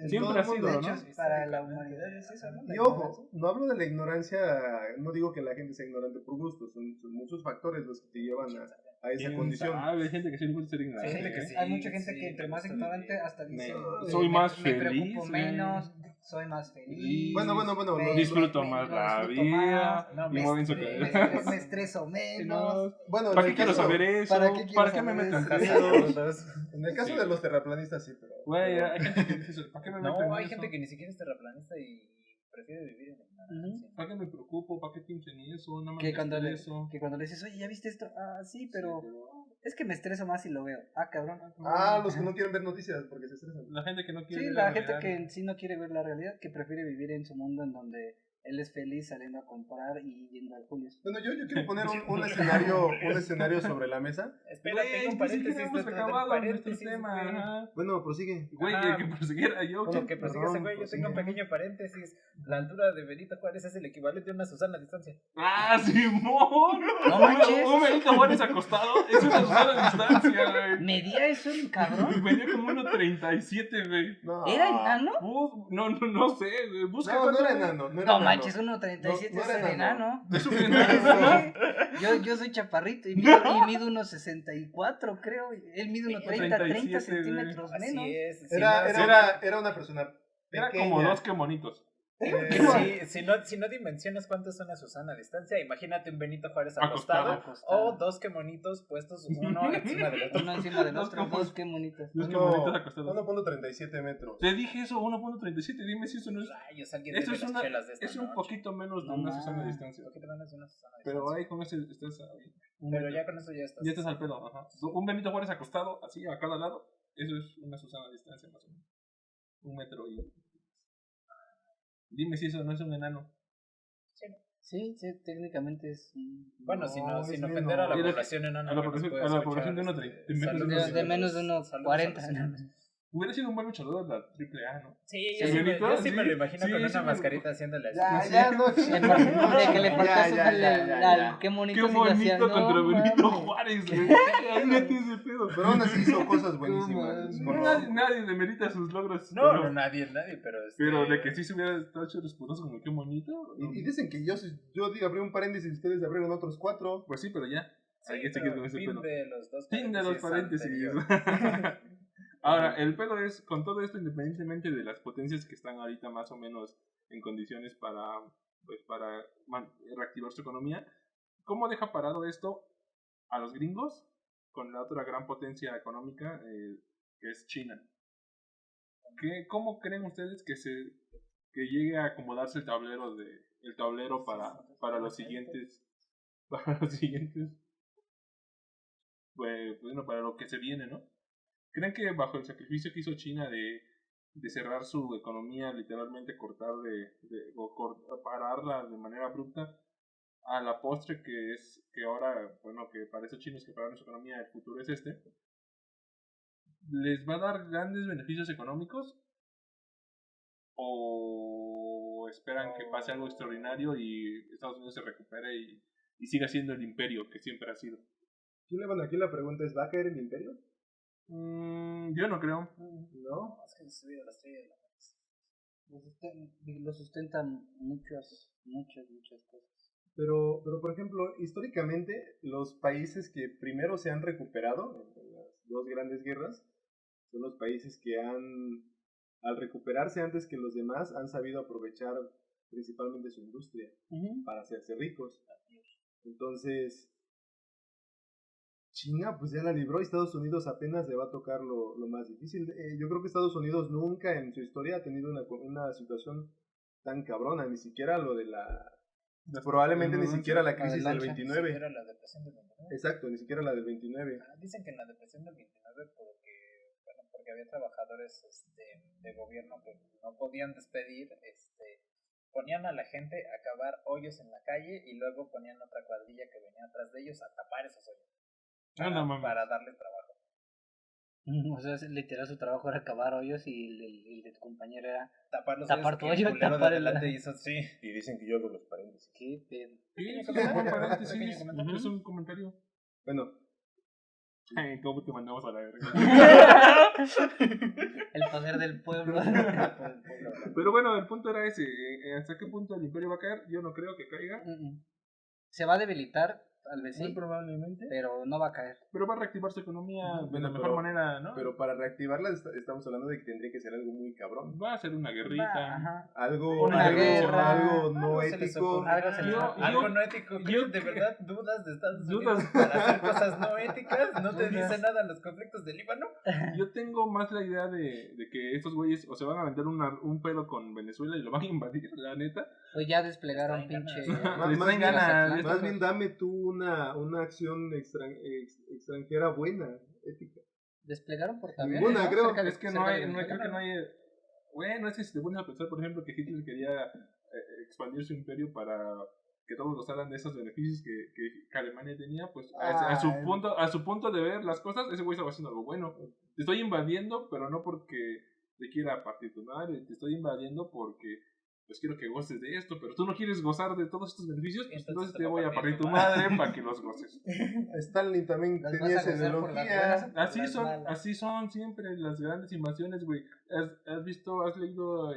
Siempre ha sido, ¿no? Para la humanidad es eso, ¿no? Y ojo, no hablo de la ignorancia, no digo que la gente sea ignorante por gusto, son muchos factores los que te llevan a esa condición. Hay gente que sí le gusta ser ignorante. Hay mucha gente que entre más ignorante hasta dice: soy más feliz. Me preocupo menos, soy más feliz. Bueno. Disfruto más la vida. Me estreso menos. Bueno, ¿para qué quiero saber eso? ¿Para qué me meto en casos? En el caso de los terraplanistas, sí, pero. Güey, hay gente que dice eso. ¿Para qué me meto en eso? No, hay gente que ni siquiera es terraplanista y prefiere vivir en ignorancia. ¿Para qué me preocupo? ¿Para qué pienso en eso? No me que cuando le dices: oye, ¿ya viste esto? Sí, pero es que me estreso más si lo veo. Cabrón. Los que no quieren ver noticias porque se estresan. La gente que no quiere ver la gente que sí no quiere ver la realidad, que prefiere vivir en su mundo en donde él es feliz saliendo a comprar y yendo al Julio. Bueno, yo quiero poner un escenario sobre la mesa. Espera, tengo un paréntesis. Bueno, prosigue. Güey, que prosiguiera yo. Bueno, que prosigue ese güey. Yo tengo un pequeño paréntesis. La altura de Benito Juárez es el equivalente a una Susana a distancia. ¡Simón! No manches. Un Benito Juárez acostado es una Susana a distancia, güey. ¿Medía eso el cabrón? Medía como 1.37, güey. ¿Era enano? No sé, güey. Busca no era enano. No manches, 1.37 es el enano. Es un enano. Yo soy chaparrito y mido 1.64, creo. Él mide 30 centímetros menos. Así es. Era una persona pequeña. Era como dos que monitos. Si no dimensionas cuántos son a Susana a distancia, imagínate un Benito Juárez acostado. O dos que monitos puestos uno encima del otro. Uno encima del otro, dos que monitos. Dos que monitos acostados. 1.37 metros. Te dije eso, 1.37, dime si eso no es. Rayos, alguien eso es un poquito menos de una Susana a distancia. Pero ahí con ese estás. Pero ya con eso ya estás. Ya estás al pedo, ajá. Un Benito Juárez acostado, así a cada lado, eso es una Susana a distancia más o menos. 1 metro y. Dime si eso no es un enano. Sí. Sí, técnicamente es... Bueno, sin ofender a la población enana. A la población de menos de unos 40. Hubiera sido un buen luchador de la AAA, ¿no? Sí, yo sí me lo imagino con una mascarita haciéndole así. Que le faltase al... Qué bonito contra Benito Juárez, güey. Ahí no tiene ese pedo. Pero aún así hizo cosas buenísimas. Nadie demerita sus logros. No, nadie, pero... Pero de que sí se hubiera estado hecho respuestos como qué bonito. Y dicen que yo abrí un paréntesis y ustedes abrieron otros 4. Pues sí, pero ya. Hay que seguir con ese pedo. Fin de los paréntesis. Ahora, el pedo es, con todo esto, independientemente de las potencias que están ahorita más o menos en condiciones para reactivar su economía, ¿cómo deja parado esto a los gringos con la otra gran potencia económica que es China? ¿Cómo creen ustedes que llegue a acomodarse el tablero para los siguientes bueno, para lo que se viene, ¿no? ¿Creen que bajo el sacrificio que hizo China de cerrar su economía, literalmente pararla de manera abrupta, a la postre que ahora, bueno, que para esos chinos que pararon su economía, el futuro es les va a dar grandes beneficios económicos? ¿O esperan que pase algo extraordinario y Estados Unidos se recupere y siga siendo el imperio que siempre ha sido? Aquí la pregunta es, ¿va a caer el imperio? Yo no creo. ¿No? Es que subido la estrella de la Lo sustentan muchas cosas. Pero, por ejemplo, históricamente, los países que primero se han recuperado en las dos grandes guerras son los países que al recuperarse antes que los demás, han sabido aprovechar principalmente su industria para hacerse ricos. Entonces, China pues ya la libró y Estados Unidos apenas le va a tocar lo más difícil. Yo creo que Estados Unidos nunca en su historia ha tenido una situación tan cabrona, ni siquiera lo de probablemente ni siquiera la crisis del 29. Ni siquiera la depresión del 29. Exacto, ni siquiera la del 29. Dicen que en la depresión del 29 porque había trabajadores de gobierno que no podían despedir, ponían a la gente a cavar hoyos en la calle y luego ponían otra cuadrilla que venía atrás de ellos a tapar esos hoyos. Para darle trabajo. O sea, literal su trabajo era cavar hoyos y el de tu compañero era tapar tu hoyo, tapar el adelante hizo sí. Y dicen que yo hago los paréntesis. ¿Qué pedo? Es un comentario. Bueno. ¿Cómo te mandamos a la verga? El poder del pueblo. Pero bueno, el punto era ese. ¿Hasta qué punto el imperio va a caer? Yo no creo que caiga. Se va a debilitar. Tal vez sí, muy probablemente, pero no va a caer. Pero va a reactivar su economía de la mejor manera, ¿no? Pero para reactivarla estamos hablando de que tendría que ser algo muy cabrón. Va a ser una guerrita. Algo no ético. Algo no ético. ¿De verdad dudas de Estados Unidos para hacer cosas no éticas? ¿No te dice nada los conflictos del Líbano? Yo tengo más la idea de que estos güeyes o se van a vender un pedo con Venezuela y lo van a invadir, la neta. Pues ya desplegaron pinche... Más bien dame tú una acción extranjera buena, ética. ¿Desplegaron portaaviones? Ninguna, creo. Es que no hay, creo que no hay... Bueno, es que si te pones a pensar, por ejemplo, que Hitler quería expandir su imperio para que todos gozaran de esos beneficios que Alemania tenía, pues a su punto de ver las cosas, ese güey estaba haciendo algo bueno. Te estoy invadiendo, pero no porque te quiera partir tu madre, te estoy invadiendo porque pues quiero que goces de esto, pero tú no quieres gozar de todos estos beneficios, pues entonces te voy a partir tu madre para que los goces. Stalin también tenía esa ideología. Así son siempre las grandes invasiones, güey. ¿Has leído,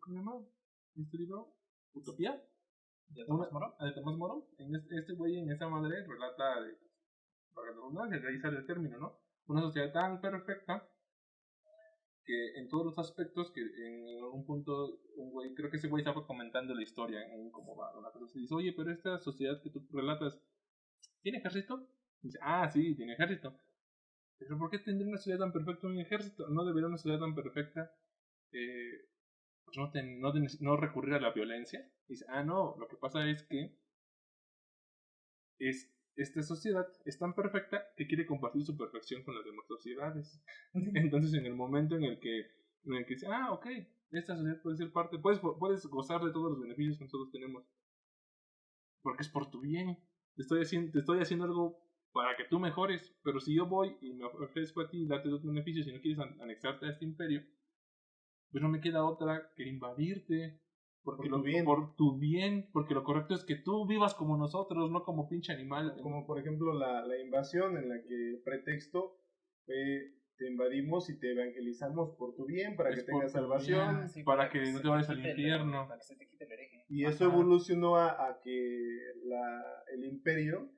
¿cómo se llama? ¿Este libro? ¿Utopía? ¿De Tomás Moro? Este güey en esa madre relata, para de ahí sale el término, ¿no? Una sociedad tan perfecta que en todos los aspectos que en algún punto creo que ese güey estaba comentando la historia en cómo va una cosa, y dice, oye, pero esta sociedad que tú relatas ¿tiene ejército? Y dice, sí, tiene ejército. Pero ¿por qué tendría una sociedad tan perfecta un ejército? ¿No debería una sociedad tan perfecta pues no recurrir a la violencia? Y dice, no, lo que pasa es que esta sociedad es tan perfecta que quiere compartir su perfección con las demás sociedades. Entonces, en el momento en el que dice, ok, esta sociedad puede ser parte, puedes gozar de todos los beneficios que nosotros tenemos, porque es por tu bien. Te estoy haciendo algo para que tú mejores, pero si yo voy y me ofrezco a ti darte dos beneficios y no quieres anexarte a este imperio, pues no me queda otra que invadirte. Porque por tu bien, porque lo correcto es que tú vivas como nosotros, no como pinche animal. Como por ejemplo la invasión en la que el pretexto fue te invadimos y te evangelizamos por tu bien, para que tengas salvación, para que no te vayas al infierno. Para que se te quite el hereje. Y eso evolucionó a que el imperio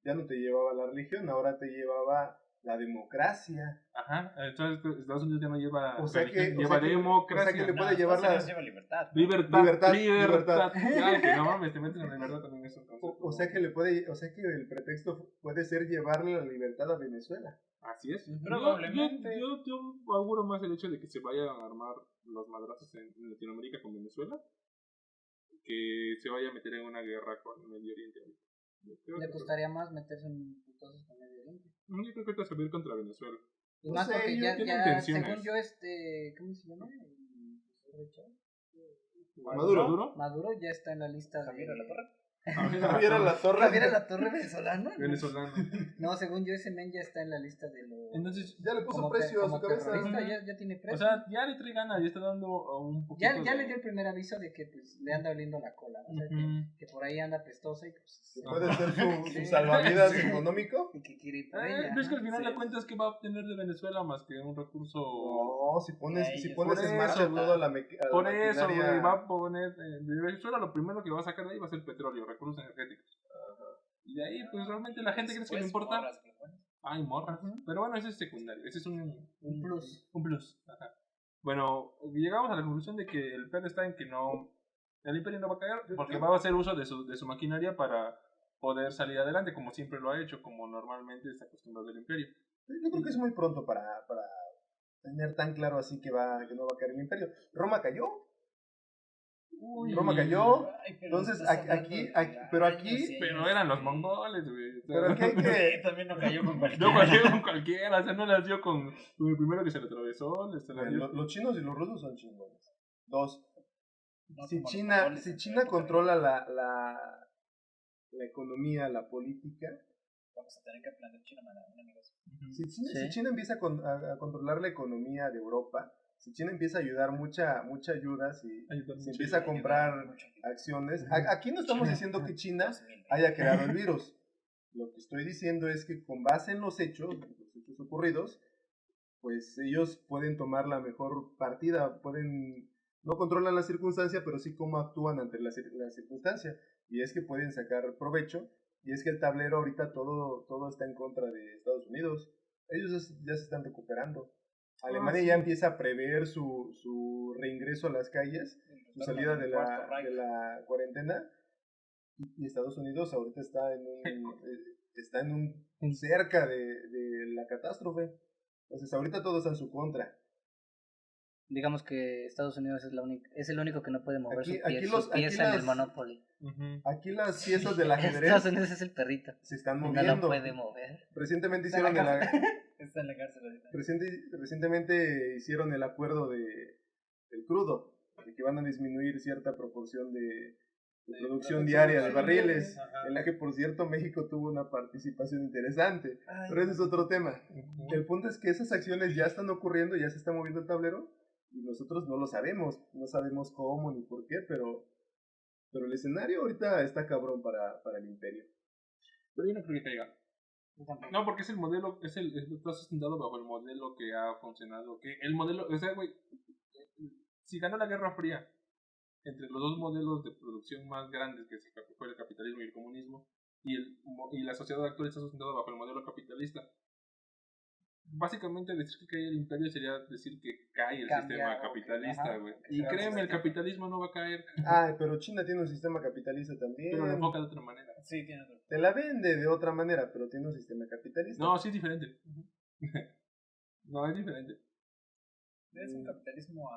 ya no te llevaba la religión, ahora te llevaba la democracia. Ajá, entonces Estados Unidos ya no lleva democracia. O sea que le puede llevar libertad. Libertad. Ay, que no mames, te meten en la libertad también eso. O sea que el pretexto puede ser llevarle la libertad a Venezuela. Así es. Probablemente. Yo auguro más el hecho de que se vayan a armar los madrazos en Latinoamérica con Venezuela, que se vaya a meter en una guerra con Medio Oriente. ¿Le costaría más meterse en putazos con Medio Oriente? Yo creo que te va a servir contra Venezuela. Y más porque ya según yo, ¿cómo se llama? Maduro ya está en la lista Javier Alatorre. Javier Alatorre venezolano. No, según yo, ese men ya está en la lista de los. Entonces, ya le puso precio a su cabeza. Ya tiene precio. O sea, ya le trae ganas, ya está dando un poquito. Ya le dio el primer aviso de que pues le anda oliendo la cola. O sea, que por ahí anda pestosa y pues. Puede ser su salvavidas económico. Y que quiere ir por ella. Pero es que al final de cuentas, ¿qué va a obtener de Venezuela más que un recurso? No, si pones en marcha toda la maquinaria. Por eso, güey, va a poner. De Venezuela lo primero que va a sacar de ahí va a ser petróleo, recursos energéticos. Y de ahí, pues realmente la gente cree que le importa. Hay morras. Pero bueno, ese es secundario. Ese es un plus. Un plus. Ajá. Bueno, llegamos a la conclusión de que el pedo está en que no. El imperio no va a caer porque va a hacer uso de su maquinaria para poder salir adelante, como siempre lo ha hecho, como normalmente está acostumbrado el imperio. Yo creo que es muy pronto para tener tan claro así que no va a caer el imperio. Roma cayó. Roma cayó. Entonces pero eran los mongoles, güey. Pero aquí hay que también no cayó con cualquiera. No cayó con cualquiera, o sea, no nació con el primero que se le atravesó. Los chinos y los rusos son chingones. Dos. Si China controla la economía, la política, vamos a tener que aprender chino, amigos. Si China empieza a controlar la economía de Europa, si China empieza a ayudar mucha ayuda, si empieza a comprar acciones, aquí no estamos diciendo que China haya creado el virus. Lo que estoy diciendo es que con base en los hechos ocurridos, pues ellos pueden tomar la mejor partida, no controlan la circunstancia, pero sí cómo actúan ante la circunstancia, y es que pueden sacar provecho, y es que el tablero ahorita todo está en contra de Estados Unidos. Ellos ya se están recuperando. Alemania ya empieza a prever su reingreso a las calles, su salida de la cuarentena, y Estados Unidos ahorita está en un cerca de la catástrofe. Entonces ahorita todo está en su contra. Digamos que Estados Unidos es el único que no puede mover su pieza en el Monopoly. Aquí las piezas del ajedrez. Estados Unidos es el perrito. Se están moviendo. No lo puede mover. Recientemente hicieron está en la cárcel ahorita. Recientemente hicieron el acuerdo del crudo, de que van a disminuir cierta proporción de producción diaria de barriles, en la que por cierto México tuvo una participación interesante, pero ese es otro tema. El punto es que esas acciones ya están ocurriendo, ya se está moviendo el tablero, y nosotros no lo sabemos, no sabemos cómo ni por qué, pero el escenario ahorita está cabrón para el imperio. Pero yo no creo que caiga. No, porque es el modelo, está sustentado bajo el modelo que ha funcionado, que el modelo, o sea, güey, si ganó la Guerra Fría entre los dos modelos de producción más grandes, que fue el capitalismo y el comunismo, y la sociedad actual está sustentada bajo el modelo capitalista. Básicamente decir que cae el imperio sería decir que cae el sistema capitalista, güey. Y créeme, el capitalismo no va a caer. Pero China tiene un sistema capitalista también. Pero lo enfoca de otra manera. Sí, tiene otro. Te la vende de otra manera, pero tiene un sistema capitalista. No, sí es diferente. No, es diferente. Es un capitalismo.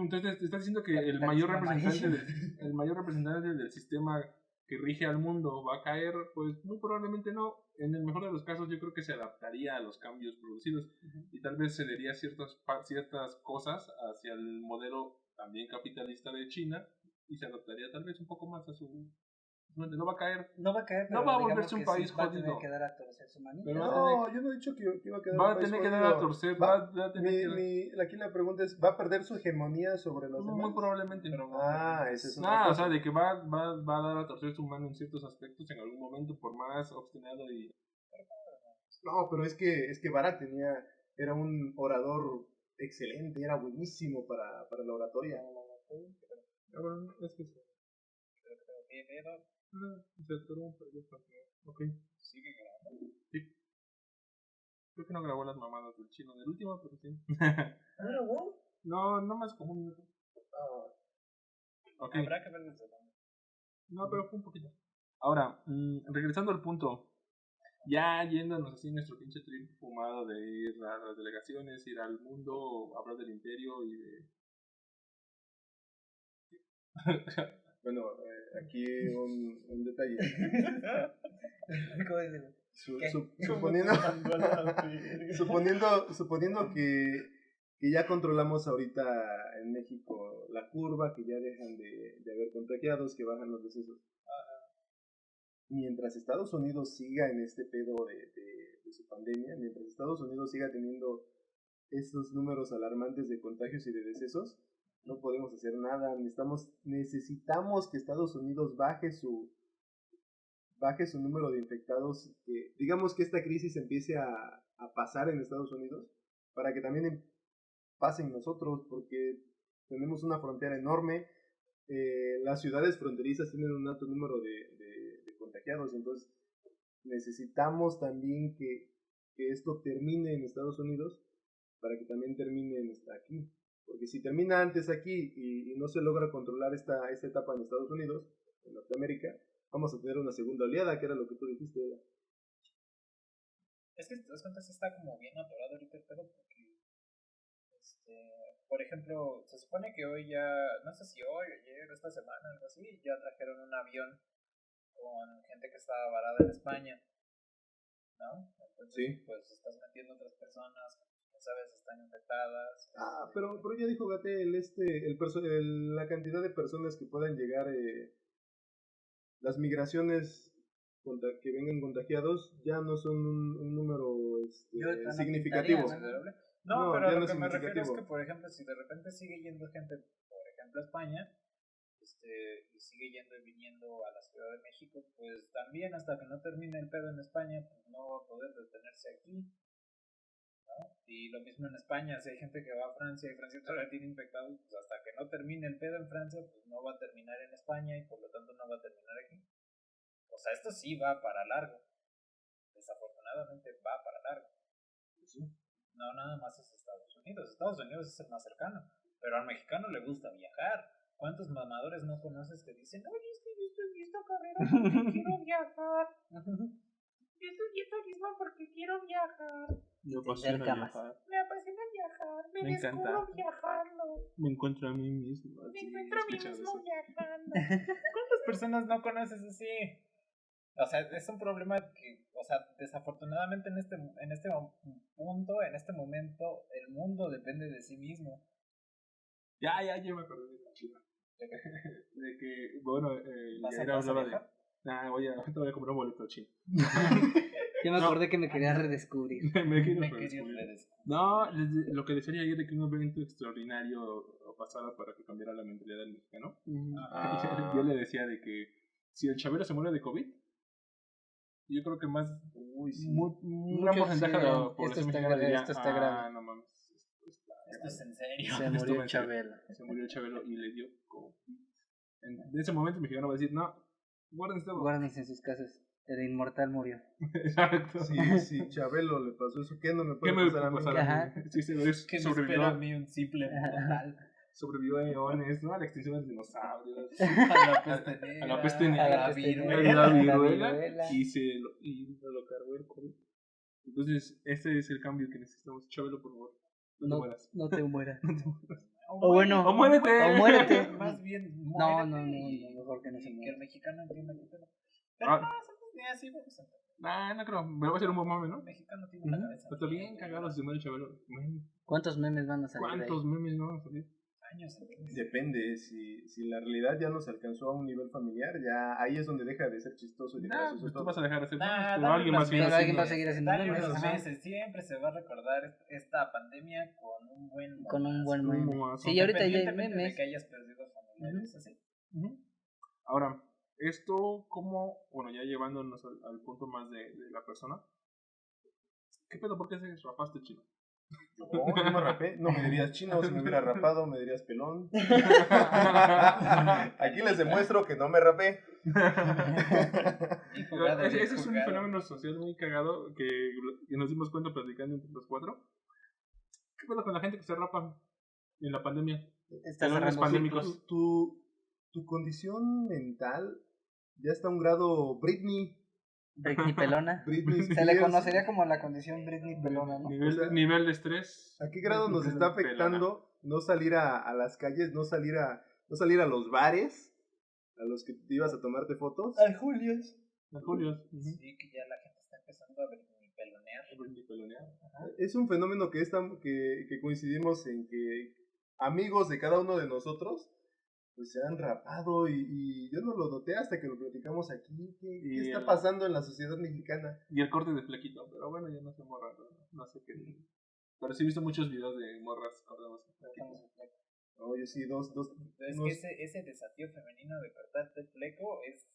Entonces te estás diciendo que el mayor representante del sistema que rige al mundo va a caer. Pues muy probablemente no. En el mejor de los casos yo creo que se adaptaría a los cambios producidos y tal vez cedería ciertas cosas hacia el modelo también capitalista de China y se adaptaría tal vez un poco más a su donde no va a caer. No va a caer, pero no va a volverse un país jodido. Va a tener que dar a torcer su manita. Pero no, yo no he dicho que iba a quedar va a tener que dar a torcer. Aquí la pregunta es, ¿va a perder su hegemonía sobre los demás? Muy probablemente. Ese es o sea, de que va a dar a torcer su mano en ciertos aspectos en algún momento, por más obstinado y... No, pero es que Barack era un orador excelente, era buenísimo para la oratoria. Es que sí. Se atoró un proyecto. Ok. Sigue grabando. Sí. Creo que no grabó las mamadas del chino del último, pero sí. ¿No grabó? No más como un minuto. Okay. Habrá que ver desde dónde. No, pero fue un poquito. Ahora, regresando al punto. Ya yéndonos así nuestro pinche trip fumado de ir a las delegaciones, ir al mundo, hablar del imperio y de... Bueno, aquí un detalle. Suponiendo que ya controlamos ahorita en México la curva, que ya dejan de haber contagiados, que bajan los decesos. Mientras Estados Unidos siga en este pedo de su pandemia, mientras Estados Unidos siga teniendo estos números alarmantes de contagios y de decesos, no podemos hacer nada. Necesitamos que Estados Unidos baje su número de infectados, que digamos que esta crisis empiece a pasar en Estados Unidos, para que también pase en nosotros, porque tenemos una frontera enorme. Las ciudades fronterizas tienen un alto número de contagiados, entonces necesitamos también que esto termine en Estados Unidos para que también termine aquí, porque si termina antes aquí y no se logra controlar esta etapa en Estados Unidos, en Norteamérica, vamos a tener una segunda oleada, que era lo que tú dijiste. Es que te das cuenta, está como bien atorado ahorita el pedo, porque por ejemplo, se supone que hoy ya, no sé si hoy, ayer, esta semana, algo así, ya trajeron un avión con gente que estaba varada en España, ¿no? Entonces, sí. Pues estás metiendo otras personas, no sabes, están infectadas. Pero ya dijo Gatel, la cantidad de personas que puedan llegar, las migraciones que vengan contagiados ya no son un número significativo. No, pero a lo que me refiero es que, por ejemplo, si de repente sigue yendo gente, por ejemplo, a España, y sigue yendo y viniendo a la Ciudad de México, pues también hasta que no termine el pedo en España, pues no va a poder detenerse aquí, ¿no? Y lo mismo en España, si hay gente que va a Francia y Francia todavía tiene infectados, pues hasta que no termine el pedo en Francia, pues no va a terminar en España y por lo tanto no va a terminar aquí. O sea, esto sí va para largo. Desafortunadamente va para largo. Sí. No, nada más es Estados Unidos. Estados Unidos es el más cercano, pero al mexicano le gusta viajar. ¿Cuántos mamadores no conoces que dicen, oye, es que yo estudié esta carrera porque quiero viajar? Yo estudié turismo porque quiero viajar. Me apasiona viajar. Me descubro viajando. Me encuentro a mí mismo. Me encuentro a mí mismo viajando. ¿Cuántas personas no conoces así? O sea, es un problema que, o sea, desafortunadamente en este punto, en este momento, el mundo depende de sí mismo. Ya me acordé de la chica. De que, bueno, ya hablaba de... voy a comprar un boleto chino. Yo me acordé que me quería redescubrir. me quería redescubrir. No, lo que decía ayer de que un evento extraordinario pasara para que cambiara la mentalidad del mexicano. Yo le decía de que si el Chabelo se muere de COVID, yo creo que más un gran porcentaje de la población mexicana diría, esto está grave. No mames, esto es en serio. Se murió Chabelo. Se murió el Chabelo y le dio COVID. En ese momento el mexicano va a decir, no, guárdense en sus casas. El inmortal murió. Exacto. Si Chabelo le pasó eso, ¿qué no me puede pasar a mí? Sí, que sobrevivió a mí un simple mortal. Sobrevivió a eones, ¿no? A la extinción de los dinosaurios. A la peste negra. A la viruela. Y lo cargó el COVID. Entonces, ese es el cambio que necesitamos. Chabelo, por favor. No te mueras. O muérete. Más bien, muérete. No, mejor que no se muera. Que el mexicano entienda que te... Pero así vamos a... no creo. Me va a ser un buen mame, ¿no? El mexicano tiene la cabeza. Pero bien cagado si se muere Chabelo. ¿Cuántos memes van a salir? ¿Cuántos memes no van a salir? años. Depende, si la realidad ya nos alcanzó a un nivel familiar, ya ahí es donde deja de ser chistoso y de gracioso. Pues tú vas a dejar de ser pero alguien va a seguir haciendo memes. Meses. Siempre se va a recordar esta pandemia con un buen momento. Sí, ahorita ya hay memes. De que hayas perdido familiares, así. Ahora, esto como, bueno, ya llevándonos al punto más de la persona. ¿Qué pedo? ¿Por qué se rapaste, Chino? No me rapé, no me dirías chino, si me hubiera rapado me dirías pelón. Aquí les demuestro que no me rapé. Ese es un fenómeno social muy cagado que nos dimos cuenta platicando entre los cuatro. ¿Qué pasa con la gente que se rapa en la pandemia? Los pandémicos. Tu condición mental ya está a un grado Britney pelona. Se le conocería como la condición Britney pelona, ¿no? Nivel de estrés. ¿A qué grado nos está afectando no salir a las calles, no salir a los bares a los que te ibas a tomarte fotos? Al Julius. Sí, que ya la gente está empezando a Britney pelonear. Es un fenómeno que coincidimos en que amigos de cada uno de nosotros pues se han rapado y yo no lo noté hasta que lo platicamos aquí. ¿Qué está pasando en la sociedad mexicana? Y el corte de flequito, pero bueno, yo no sé morras, no sé qué. Pero sí he visto muchos videos de morras cortándose flequitos. No, yo sí, dos. Es que ese desafío femenino de cortarte el fleco es...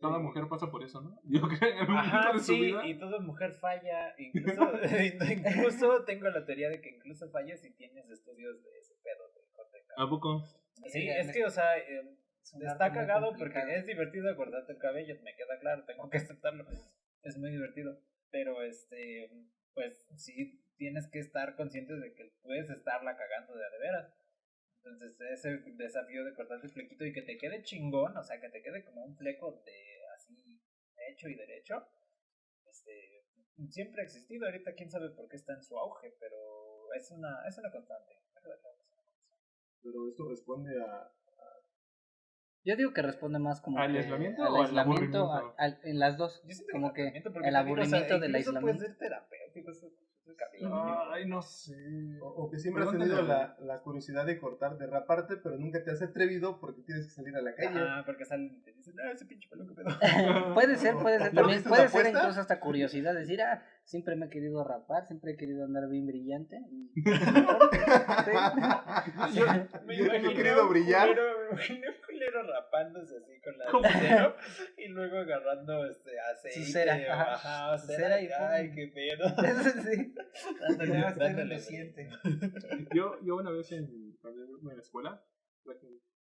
Toda mujer pasa por eso, ¿no? Yo creo que en algún momento de su vida. Y toda mujer falla, incluso tengo la teoría de que incluso falla si tienes estudios de ese pedo de corte de cabello. ¿A poco? Sí, es que, o sea, está cagado porque es divertido cortarte el cabello, me queda claro, tengo que aceptarlo, es muy divertido, pero pues sí tienes que estar consciente de que puedes estarla cagando de veras. Entonces ese desafío de cortarte el flequito y que te quede chingón, o sea, que te quede como un fleco de así hecho y derecho, siempre ha existido. Ahorita quién sabe por qué está en su auge, pero es una constante. Pero esto responde a... Yo digo que responde más como ¿al aislamiento o al aburrimiento? En las dos. Yo como que el aburrimiento del aislamiento. Puede ser terapéutico. Ay, no sé. O que siempre has tenido la curiosidad de raparte, pero nunca te has atrevido porque tienes que salir a la calle. Porque salen y te dicen, ese pinche pelo que pedo. Puede ser también. Puede ser incluso hasta curiosidad. Decir, siempre me he querido rapar, siempre he querido andar bien brillante. Yo he querido brillar. Me imagino un culero rapándose así con la cero y luego agarrando aceite. Cera y ay, qué pedo. Sí. Dándole siente. Yo una vez en la escuela,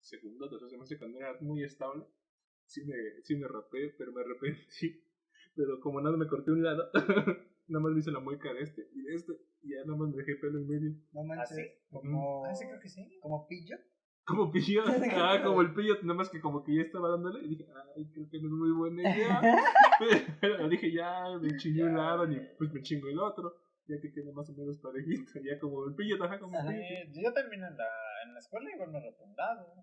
segundo, tercer semestre, cuando era muy estable, sí me rapé, pero me arrepentí. Pero como nada me corté un lado, nada más me hice la mueca de este y de este, y ya nada más me dejé pelo en medio. No manches. Sí, creo que sí. ¿Como pillo? Como pillo, como el pillo, nada más que como que ya estaba dándole, y dije, creo que no es muy buena idea. Pero dije, ya, me chingué un lado, y pues me chingo el otro, ya que quede más o menos parejito, ya como el pillo, como el pillo. Yo también en la escuela igual me rapé un lado.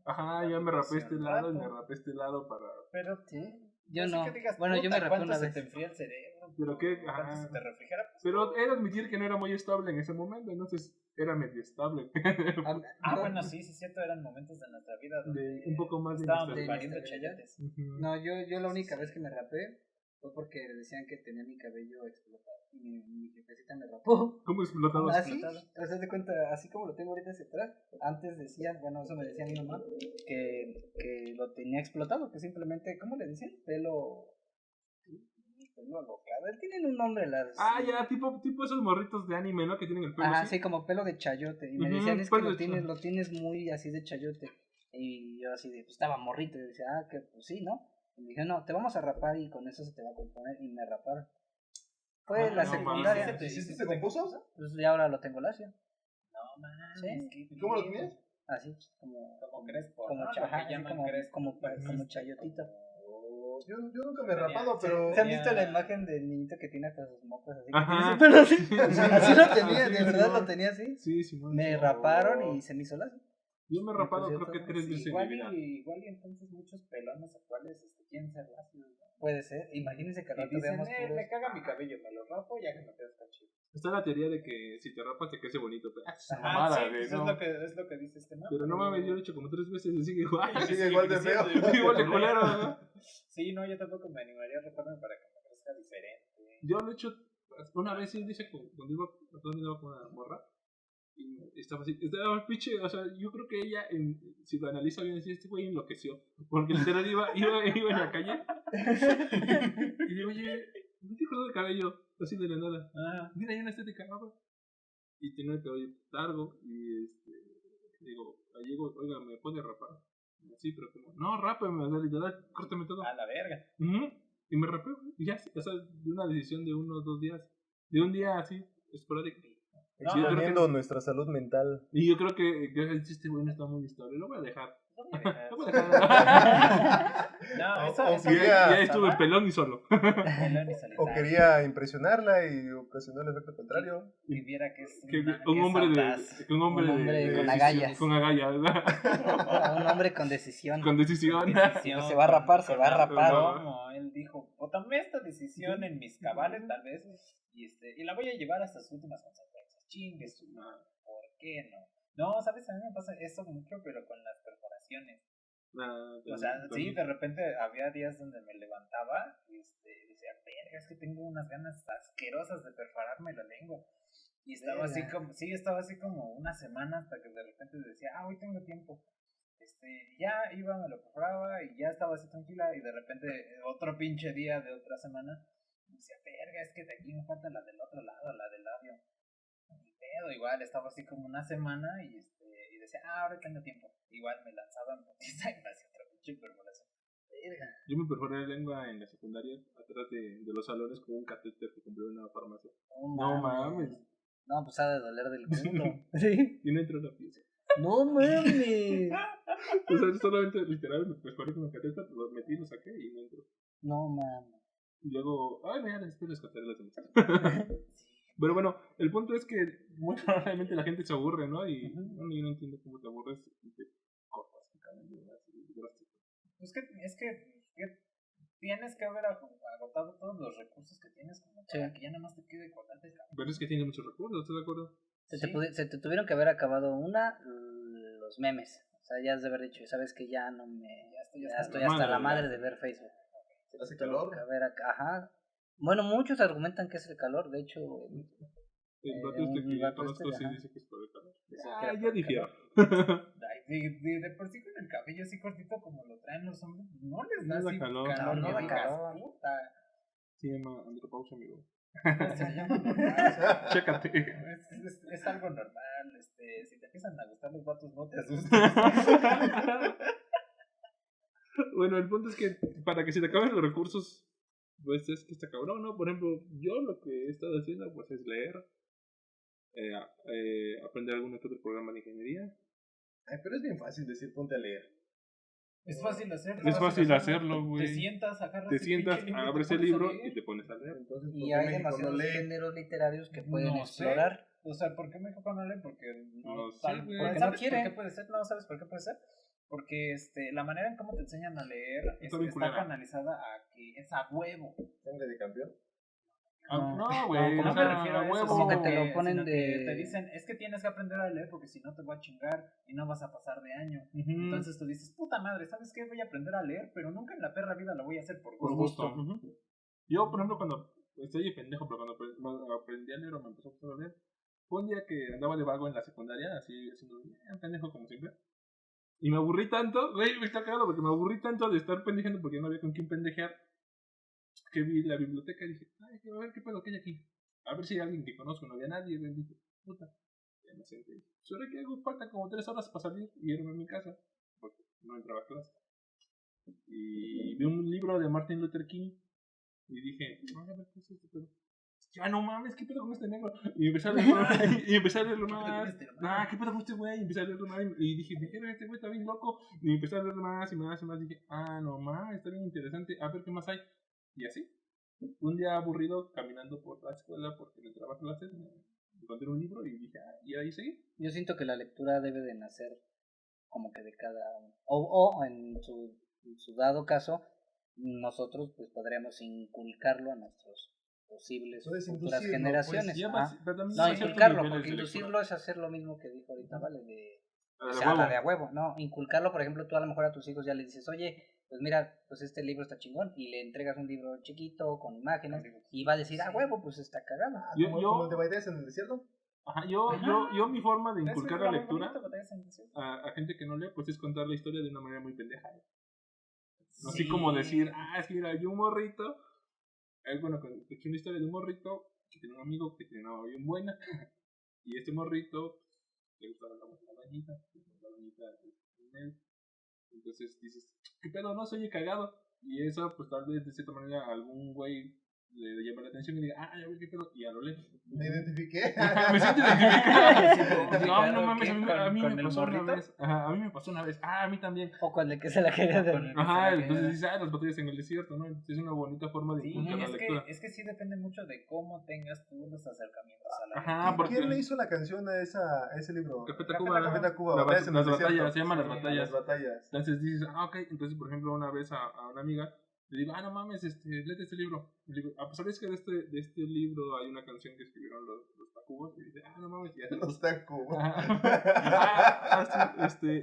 Ya me rapé este lado y me rapé este lado para... Pero, ¿sí? Yo no. Digas, bueno, yo me rapé una vez. Se te enfría el cerebro? Pero qué, se te refrigera. Pero era admitir que no era muy estable en ese momento, entonces era medio estable. Bueno, sí, es cierto, eran momentos de nuestra vida donde un poco más de estábamos pariendo chayotes. No, yo la única vez que me rapé fue porque decían que tenía mi cabello explotado. Y mi jefecita me rapó. ¿Cómo explotado? Así, te das cuenta, así como lo tengo ahorita hacia atrás. Antes decía, bueno, eso me decía mi mamá, que lo tenía explotado, que simplemente, ¿cómo le decían? Pelo alocado. Tienen un nombre las... ya, tipo esos morritos de anime, ¿no? Que tienen el pelo así. Sí, como pelo de chayote. Y me decían, es que lo tienes muy así de chayote. Y yo así de, pues estaba morrito. Y decía, que pues sí, ¿no? Y me dije, no, te vamos a rapar y con eso se te va a componer. Y me raparon. Fue la secundaria. ¿Y si se compuso? Pues ya ahora lo tengo lacio. No mames. ¿Y cómo lo tienes? Así, como crespo. Como chayotito. Yo nunca me he rapado, pero... ¿Se han visto la imagen del niñito que tiene hasta sus mocos así? Pero así lo tenía, de verdad lo tenía así. Sí, me raparon y se me hizo lacio. Yo me he rapado creo que 3 veces en mi vida. Igual y entonces muchos pelones actuales quieren ser lacios. Puede ser, imagínense que ahora dicen, me caga mi cabello, me lo rapo ya que me quedas tan chido. Está la teoría de que si te rapas te crece bonito. Pero, mamada, sí, pues no. es lo que dice este, ¿no? Pero no mames, yo lo he hecho como 3 veces y sigue igual. Sigue igual de feo. Igual de culero, ¿no? Sí, no, yo tampoco me animaría a raparme para que me crezca diferente. Yo lo he hecho una vez, sí, dice cuando iba con una morra. Y estaba así, estaba pinche, o sea, yo creo que ella, si lo analiza bien, este güey enloqueció. Porque literal iba en la calle. Y digo, oye, ¿no te cortó el cabello? Así de la nada. Mira, hay una estética nueva. Y tiene el cabello largo. Y digo, llego, oiga, ¿me puede rapar? Sí, pero como, no, rápame, o sea, literal, córtame todo. A la verga. Y me rapé, y ya, o sea, de una decisión de 1 o 2 días. De un día así, esporádico. Exponiendo nuestra salud mental. Y yo creo que este güey no está muy estable. Lo voy a dejar. Ya estuve pelón y solo. O quería impresionarla y ocasionó el efecto contrario. Y viera que es un hombre con agallas. Con agallas, un hombre con decisión. Con decisión. Se va a rapar, se va a rapar. Como él dijo, o tomé esta decisión en mis cabales, tal vez, y la voy a llevar hasta sus últimas consecuencias. Chingue su madre, ¿por qué no? No, ¿sabes? A mí me pasa eso mucho, pero con las perforaciones. O sea, sí, de repente había días donde me levantaba y decía, verga, es que tengo unas ganas asquerosas de perforarme la lengua. Y estaba estaba así como una semana hasta que de repente decía, hoy tengo tiempo. Ya iba, me lo perforaba y ya estaba así tranquila. Y de repente otro pinche día de otra semana me decía, verga, es que de aquí me falta la del otro lado, la del labio. Ni pedo, igual estaba así como una semana y decía, ahora tengo tiempo. Igual me lanzaba en botiza y me hacía otra pinche perforación. Yo me perforé la lengua en la secundaria atrás de los salones con un catéter que compré en una farmacia. No mames. No, pues ha de doler del culo. Sí. Y no entró la pieza. No mames. O sea, solamente literal me perforé con el catéter, lo metí, lo saqué y no entró. No mames. Y luego, ya después les contaré las demás. Pero bueno, el punto es que muy probablemente la gente se aburre, ¿no? Y yo no entiendo cómo te aburres y te cortas el cabello drástico. Es que tienes que haber agotado todos los recursos que tienes como para que ya nada más te quede cortante el cabello. Pero es que tiene muchos recursos, ¿estás de acuerdo? Se te tuvieron que haber acabado los memes. O sea, ya has de haber dicho, sabes que ya no me... Ya estoy hasta la madre de ver Facebook. ¿Hace calor? Ajá. Bueno, muchos argumentan que es el calor, de hecho. El vato que yo conozco sí dice que es por el calor. Yo difiero. De por sí con el cabello así cortito como lo traen los hombres, no les da así calor. No da calor. Se llama andropausia, amigo. Se llama Chécate. Es algo normal. Si te empiezan a gustar los vatos, no te asustes. Bueno, el punto es que para que se te acaben los recursos, pues es que está cabrón, ¿no? Por ejemplo, yo lo que he estado haciendo pues es leer, aprender algún otro programa de ingeniería. Pero es bien fácil decir ponte a leer. Es fácil hacerlo. Es fácil hacerlo, güey. Te sientas, abres el libro y te pones a leer. Entonces, y hay demasiados géneros literarios que pueden explorar. O sea, ¿por qué México no lee? Porque no sé, porque no quiere. ¿Por qué puede ser? No, ¿sabes por qué puede ser? Porque la manera en cómo te enseñan a leer está canalizada a que es a huevo. ¿Sangre de campeón? No, güey. No me refiero a eso. Como que te lo ponen te dicen, es que tienes que aprender a leer porque si no te voy a chingar y no vas a pasar de año. Entonces tú dices, puta madre, ¿sabes qué? Voy a aprender a leer, pero nunca en la perra vida lo voy a hacer por gusto. Yo, por ejemplo, cuando estoy pendejo, pero cuando aprendí a leer o me empezó a gustar a leer, fue un día que andaba de vago en la secundaria, así haciendo pendejo como siempre. Y me aburrí tanto, güey, me está cagado porque me aburrí tanto de estar pendejando porque no había con quién pendejear, que vi la biblioteca y dije, ay, a ver qué pedo que hay aquí. A ver si hay alguien que conozco, no había nadie, y dije, puta, ya me senté. Solo que hago falta como 3 horas para salir y irme a mi casa, porque no entraba a clase. Y vi un libro de Martin Luther King y dije, a ver qué es este pedo. Ya no mames, ¿qué pedo con este negro? Y empecé a leerlo más. ¿Qué pedo con este güey? Y empecé a leerlo más. Y dije, este güey está bien loco. Y empecé a leerlo más y más y más. Y dije, no mames, está bien interesante. A ver qué más hay. Y así. Un día aburrido caminando por la escuela porque me entraba a clases, me encontré un libro y dije, y ahí seguí. Yo siento que la lectura debe de nacer como que de cada uno. O en su dado caso, nosotros pues podríamos inculcarlo a nuestros posibles futuras generaciones. Pues, no, inculcarlo, porque inducirlo es hacer lo mismo que dijo ahorita, ¿vale? La de a huevo, no, inculcarlo, por ejemplo, tú a lo mejor a tus hijos ya les dices, oye, pues mira, pues este libro está chingón, y le entregas un libro chiquito con imágenes, y va a decir, a huevo, pues está cagado. ¿Como el de Baidés en el desierto? Ajá, yo mi forma de inculcar la lectura a gente que no lee, pues es contar la historia de una manera muy pendeja. Así como decir, es que mira, yo un morrito, bueno, escuché una historia de un morrito que tiene un amigo que tiene una novia bien buena, y este morrito le gustaba la bañita, entonces dices, ¿qué pedo? No, soy cagado, y eso pues tal vez de cierta manera algún güey le llama la atención y diga, ya ve qué pedo, y ya lo lee. Me identifiqué. Me siento identificado. No mames, a mí me pasó una vez. A mí me pasó una vez. A mí también. O con el que se la quería de... entonces dices, las batallas en el desierto, ¿no? Es una bonita forma de inculcar la lectura. Es que sí depende mucho de cómo tengas tú los acercamientos a la lectura. ¿Quién le hizo la canción a ese libro? Café Tacuba. Las batallas, se llaman Las Batallas. Entonces dices, ok. Entonces, por ejemplo, una vez a una amiga le digo, no mames, léete este libro. Le digo, ¿sabes que de este libro hay una canción que escribieron los Tacubos? Y dice, no mames, ya. Los Tacubos.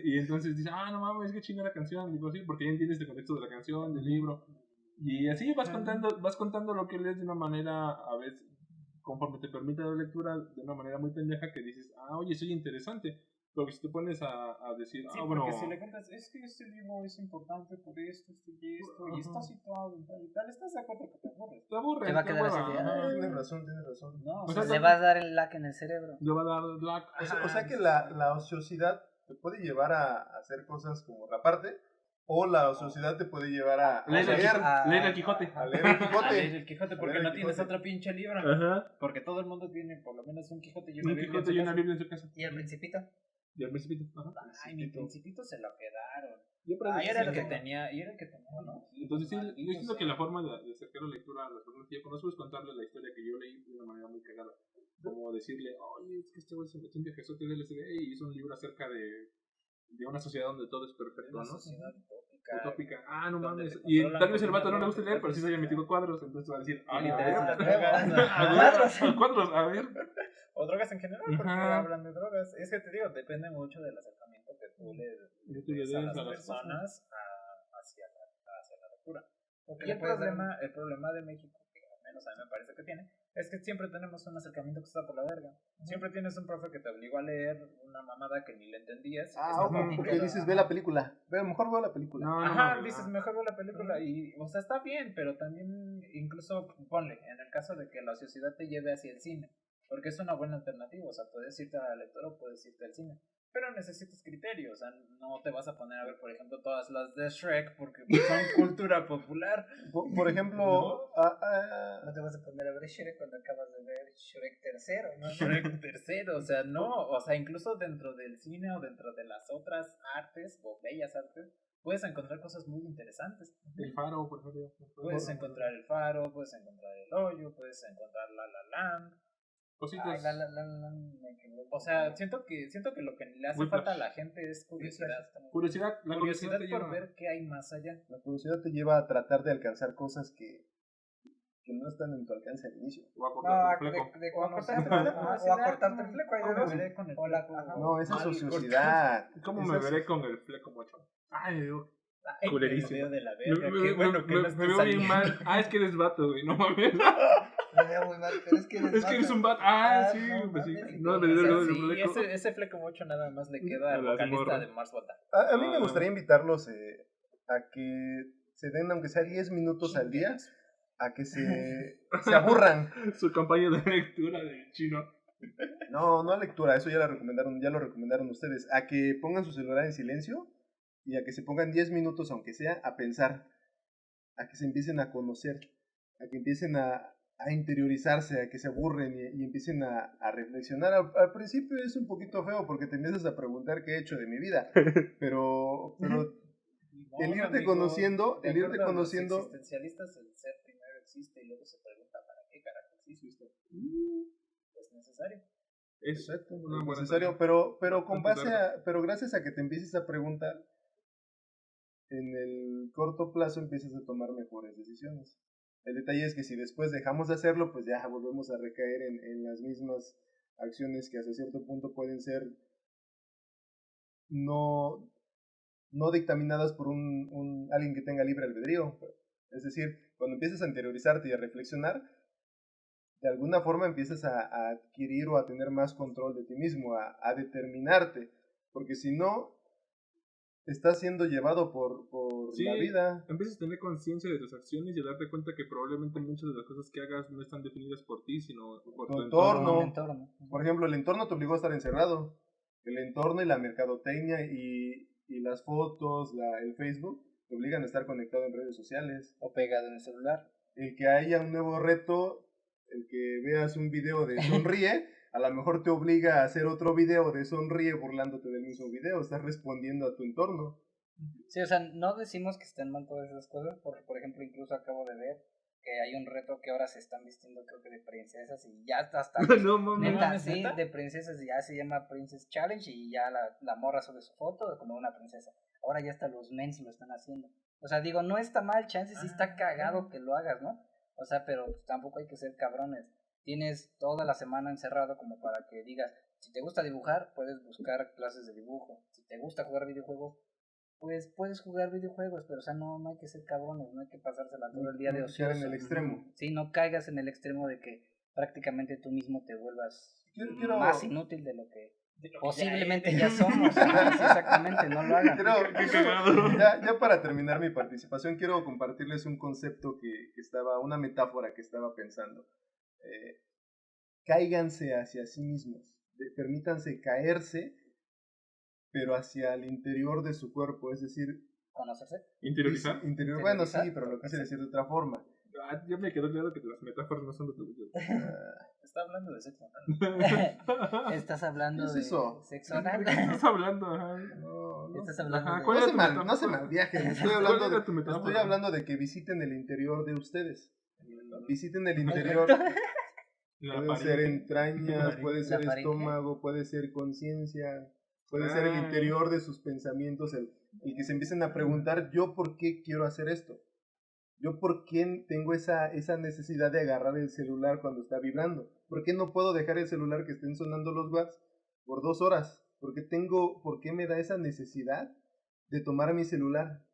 Y entonces dice, no mames, qué chingada la canción. Digo, sí, porque ya entiendes el contexto de la canción, del libro. Y así vas contando lo que lees de una manera, a veces, conforme te permite la lectura, de una manera muy pendeja que dices, oye, soy interesante. Porque si te pones a decir, bueno... porque si le cuentas, es que este libro es importante por esto, y está situado y tal, estás de acuerdo que te aburres. Te aburres, te va a quedar esa idea. Tienes razón. No, o sea, le vas a dar el lag en el cerebro. Le va a dar el lag. O sea que la ociosidad te puede llevar a hacer cosas como raparte, o la ociosidad te puede llevar a leer el Quijote. A leer el Quijote. A leer el Quijote porque no tienes otro pinche libro. Porque todo el mundo tiene por lo menos un Quijote y una Biblia en su casa. ¿Y el Principito? Y el Principito. Mi Principito se lo quedaron. Y era el que tenía, ¿no? Entonces sí, yo siento que la forma de acercar la lectura a las personas que yo conozco es contarle la historia que yo leí de una manera muy cagada. Como decirle, oye, es que este güey se metió un viajezote del LSD y hizo un libro acerca de una sociedad donde todo es perfecto, ¿no? Una sociedad utópica. No mames. Y tal vez el vato no le guste leer, pero sí se haya metido cuadros, entonces va a decir, cuadros, a ver. O drogas en general, porque hablan de drogas. Es que te digo, depende mucho del acercamiento que tú le des a las personas hacia la lectura. Y el problema de México, que al menos a mí me parece que tiene, es que siempre tenemos un acercamiento que está por la verga. Siempre tienes un profe que te obligó a leer una mamada que ni le entendías. Porque dices, ve la película. Mejor veo la película. Dices, mejor veo la película. Y, o sea, está bien, pero también, incluso, ponle, en el caso de que la ociosidad te lleve hacia el cine. Porque es una buena alternativa, o sea, puedes irte a la lectura o puedes irte al cine. Pero necesitas criterios, o sea, no te vas a poner a ver, por ejemplo, todas las de Shrek porque son cultura popular. Por ejemplo, no te vas a poner a ver Shrek cuando acabas de ver Shrek tercero, ¿no? Shrek tercero, o sea, no, o sea, incluso dentro del cine o dentro de las otras artes o bellas artes, puedes encontrar cosas muy interesantes. El Faro, por ejemplo. Puedes encontrar El Faro, puedes encontrar El Hoyo, puedes encontrar La La Land. Cositas. O sea, siento que lo que le hace falta a la gente es curiosidad. Curiosidad por ver qué hay más allá. La curiosidad te lleva a tratar de alcanzar cosas que no están en tu alcance al inicio. O a cortarte el fleco. O a cortarte el fleco. No, esa es ociosidad. ¿Cómo me veré con el fleco, mocho? Culerísimo. De la verga. Qué bueno que me veo bien mal. Es que eres vato, güey, no mames. Me veo muy mal, pero es que eres un vato. Sí, pues sí. No, ese fleco mucho nada más le queda al vocalista de Mars Volta. A mí me gustaría invitarlos a que se den, aunque sea 10 minutos al día, a que se aburran. Su campaña de lectura de chino. No a lectura, eso ya lo recomendaron ustedes. A que pongan su celular en silencio y a que se pongan 10 minutos, aunque sea, a pensar, a que se empiecen a conocer, a que empiecen a interiorizarse, a que se aburren y empiecen a reflexionar. Al principio es un poquito feo porque te empiezas a preguntar qué he hecho de mi vida, pero el irte conociendo... Los existencialistas, el ser primero existe y luego se pregunta ¿para qué carajo existe usted? Es necesario. Exacto, no es necesario, pero pero gracias a que te empieces a preguntar, en el corto plazo empiezas a tomar mejores decisiones. El detalle es que si después dejamos de hacerlo, pues ya volvemos a recaer en las mismas acciones que hasta cierto punto pueden ser no dictaminadas por alguien que tenga libre albedrío. Es decir, cuando empiezas a interiorizarte y a reflexionar, de alguna forma empiezas a adquirir o a tener más control de ti mismo, a determinarte, porque si no, estás siendo llevado por la vida. Empiezas a tener conciencia de tus acciones y a darte cuenta que probablemente muchas de las cosas que hagas no están definidas por ti, sino por tu entorno. Por ejemplo, el entorno te obligó a estar encerrado. El entorno y la mercadotecnia y las fotos, el Facebook, te obligan a estar conectado en redes sociales. O pegado en el celular. El que haya un nuevo reto, el que veas un video de sonríe, a lo mejor te obliga a hacer otro video de sonríe burlándote del mismo video. Estás respondiendo a tu entorno. Sí, o sea, no decimos que estén mal todas esas cosas, porque por ejemplo incluso acabo de ver que hay un reto que ahora se están vistiendo creo que de princesas y ya hasta de princesas y ya se llama Princess Challenge y ya la morra sube su foto como una princesa. Ahora ya hasta los mens lo están haciendo. O sea, digo, no está mal, chance sí está cagado que lo hagas, ¿no? O sea, pero tampoco hay que ser cabrones. Tienes toda la semana encerrado como para que digas, si te gusta dibujar, puedes buscar clases de dibujo. Si te gusta jugar videojuegos, pues puedes jugar videojuegos, pero o sea, no hay que ser cabrones, no hay que pasársela todo el día de ocioso. En el extremo. Sí, no caigas en el extremo de que prácticamente tú mismo te vuelvas más inútil de lo que posiblemente ya somos. Sí, exactamente, no lo hagan. Ya para terminar mi participación, quiero compartirles un concepto una metáfora que estaba pensando. Cáiganse hacia sí mismos, permítanse caerse, pero hacia el interior de su cuerpo, es decir, ¿conocerse? ¿Interiorizar? Bueno, sí, pero lo quise decir de otra forma. Ya me quedó claro que las metáforas no son de tu vida. Está hablando de sexo anal. ¿Estás hablando de sexo anal? ¿De qué estás hablando? ¿Estás hablando no se malviajen. Estoy hablando de que visiten el interior de ustedes. Visiten el interior. Puede ser entrañas, puede ser estómago, puede ser conciencia, puede ser el interior de sus pensamientos, el que se empiecen a preguntar, ¿yo por qué quiero hacer esto? ¿Yo por qué tengo esa necesidad de agarrar el celular cuando está vibrando? ¿Por qué no puedo dejar el celular que estén sonando los watts por 2 horas? ¿Por qué me da esa necesidad de tomar mi celular?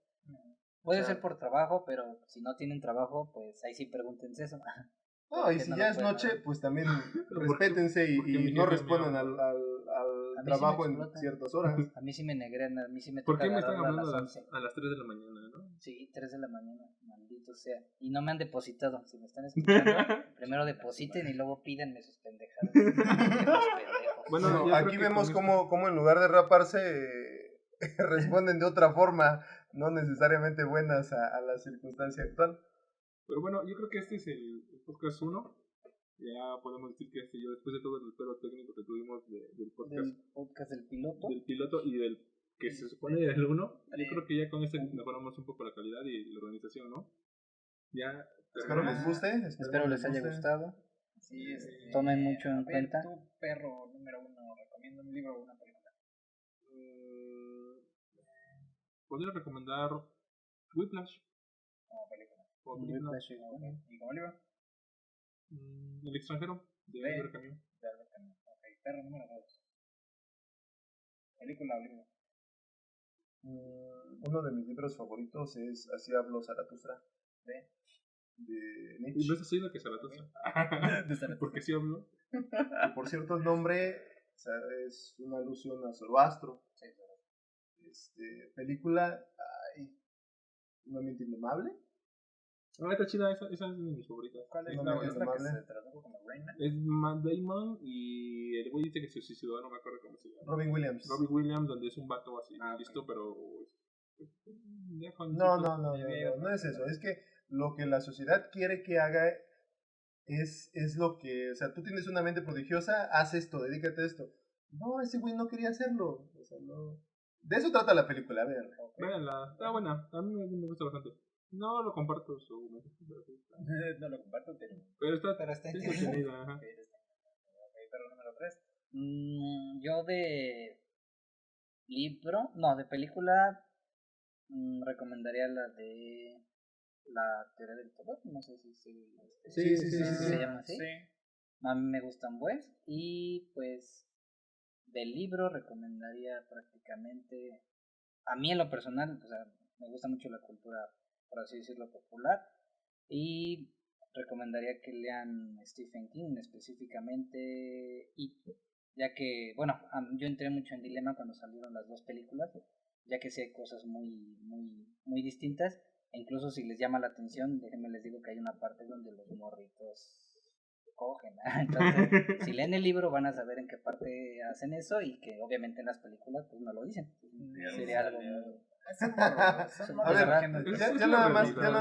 Puede ser por trabajo, pero si no tienen trabajo, pues ahí sí pregúntense eso. No, y si ya es noche, pues también respétense y no respondan al trabajo en ciertas horas. A mí sí me negrean, a mí sí me toca. ¿Por qué me están hablando a las 3 de la mañana, no? Sí, 3 de la mañana, maldito sea. Y no me han depositado, si me están escuchando, primero depositen y luego pídenme sus pendejadas. Bueno, aquí vemos cómo en lugar de raparse responden de otra forma, no necesariamente buenas a la circunstancia actual. Pero bueno, yo creo que este es el podcast 1. Ya podemos decir que ya después de todo el pelo técnico que tuvimos del podcast del piloto. Del piloto y del que se supone el 1, yo creo que ya con este mejoramos un poco la calidad y la organización, ¿no? Ya. Espero les guste. Espero les haya gustado. Sí, tomen mucho en cuenta. Tu perro número 1, recomienda un libro o una película. Podría recomendar Whiplash. Como película. Whiplash. ¿Y como libro? El extranjero, de Albert Camus. Ok, perro número 2. ¿Película o libro? Uno de mis libros favoritos es Así habló Zaratustra. De Nietzsche. ¿Y no es así lo que Zaratustra? Porque sí habló. Y por cierto, el nombre es una alusión a Zoroastro. Película, Un ambiente indomable. Está chida, esa es de mis favoritas. ¿Cuál es la que se tradujo como Rain Man? Es Matt Damon y el güey dice que se suicidó, no me acuerdo cómo se llama. Robin Williams, donde es un vato así, listo, pero... No es eso, es que lo que la sociedad quiere que haga es lo que... O sea, tú tienes una mente prodigiosa, haz esto, dedícate a esto. No, ese güey no quería hacerlo, o sea, no... De eso trata la película, véanla. Véanla, está buena, a mí me gusta bastante. No lo comparto su no lo comparto, pero está entretenido. Pero número 3. Yo de libro, no, de película recomendaría la de La teoría del todo, no sé si se llama así. Sí. A mí me gustan pues, y pues del libro recomendaría prácticamente, a mí en lo personal, o sea, me gusta mucho la cultura, por así decirlo, popular, y recomendaría que lean Stephen King, específicamente It, ya que, bueno, yo entré mucho en dilema cuando salieron las dos películas, ya que sí hay cosas muy distintas, e incluso si les llama la atención, déjenme les digo que hay una parte donde los morritos cogen, entonces si leen el libro van a saber en qué parte hacen eso, y que obviamente en las películas pues no lo dicen. Sería algo muy... A ver, ya nada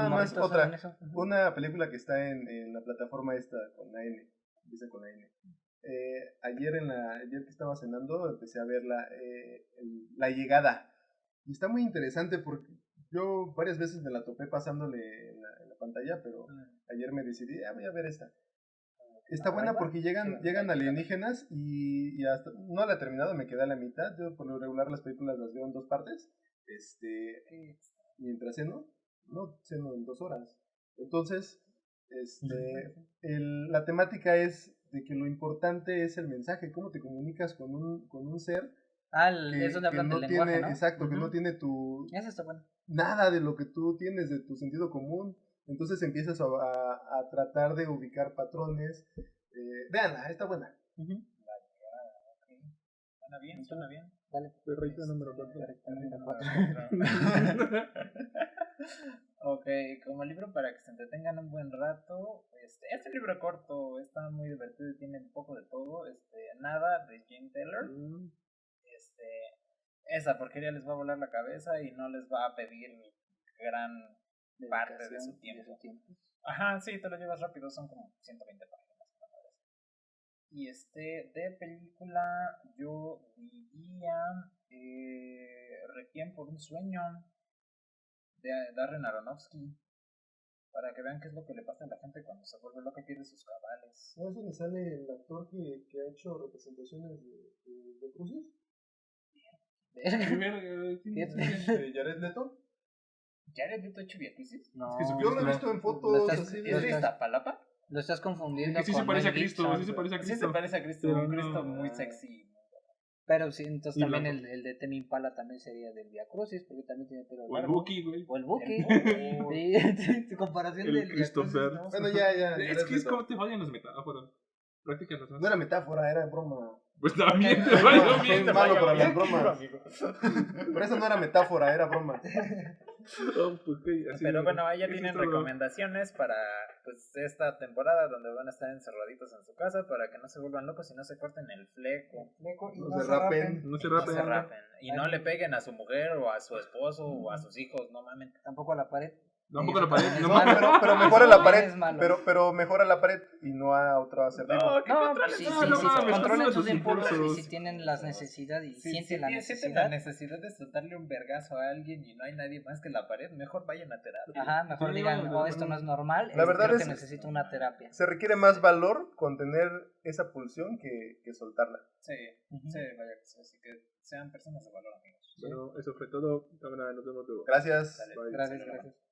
más otra. Una película que está en la plataforma esta con la N, empieza con la N. Ayer que estaba cenando empecé a ver la llegada. Y está muy interesante porque yo varias veces me la topé pasándole en la pantalla, pero ayer me decidí, voy a ver esta. Está buena porque llegan alienígenas y hasta no la he terminado, me quedé a la mitad. Yo por lo regular las películas las veo en 2 partes. Mientras ceno en 2 horas. Entonces, la temática es de que lo importante es el mensaje, cómo te comunicas con un ser es donde hablan del lenguaje, ¿no? Exacto, que no tiene Eso está bueno. Nada de lo que tú tienes, de tu sentido común. Entonces empiezas a tratar de ubicar patrones. Véanla, está buena. Suena bien. Vale, perrito número 4. Ok, como libro para que se entretengan un buen rato, este libro corto está muy divertido y tiene un poco de todo. Nada, de Jane Taylor. Esa porquería les va a volar la cabeza y no les va a pedir gran parte de su tiempo. Ajá, sí, te lo llevas rápido, son como 120 páginas. Y de película yo diría Requiem por un sueño de Darren Aronofsky, para que vean qué es lo que le pasa a la gente cuando se vuelve loca y pierde sus cabales. ¿No es donde sale el actor que ha hecho representaciones de cruces? ¿De Jared Leto? ¿Jared Leto ha hecho Viacrucis? No, yo lo he visto en fotos. ¿Es de Iztapalapa? Lo estás confundiendo con se parece a Cristo, sí se parece a Cristo. Sí se parece a Cristo, un Cristo muy sexy. Pero sí, entonces también el de Temi Impala también sería del Via Crucis, porque también tiene pelo largo. O el Buki, güey. O el Buki. Sí, comparación del Christopher. ¿No? Bueno, ya. Es que es como te fallan las metáforas. Prácticas no era metáfora, era broma. Pues también te fallo bien. Soy malo para las bromas. Pero eso no era metáfora, era broma. Pero bueno, ahí ya tienen recomendaciones para pues esta temporada donde van a estar encerraditos en su casa para que no se vuelvan locos y no se corten el fleco. Y no se rapen. No se rapen. Y no le peguen a su mujer o a su esposo o a sus hijos, no mamen. Tampoco a la pared. Tampoco a la pared. Pero mejora la pared. Pero mejora la pared y no a otra acertijo. Si controlen sus impulsos y si tienen las necesidades y sienten la necesidad de soltarle un vergazo a alguien y no hay nadie más que la pared, mejor vayan a terapia. Ajá, mejor digan, esto no es normal, la verdad creo que necesito una terapia. Se requiere más valor contener esa pulsión que soltarla. Sí, vaya que sí, así que sean personas de valor, amigos. Bueno, eso fue todo. Nos vemos luego. Gracias. Gracias.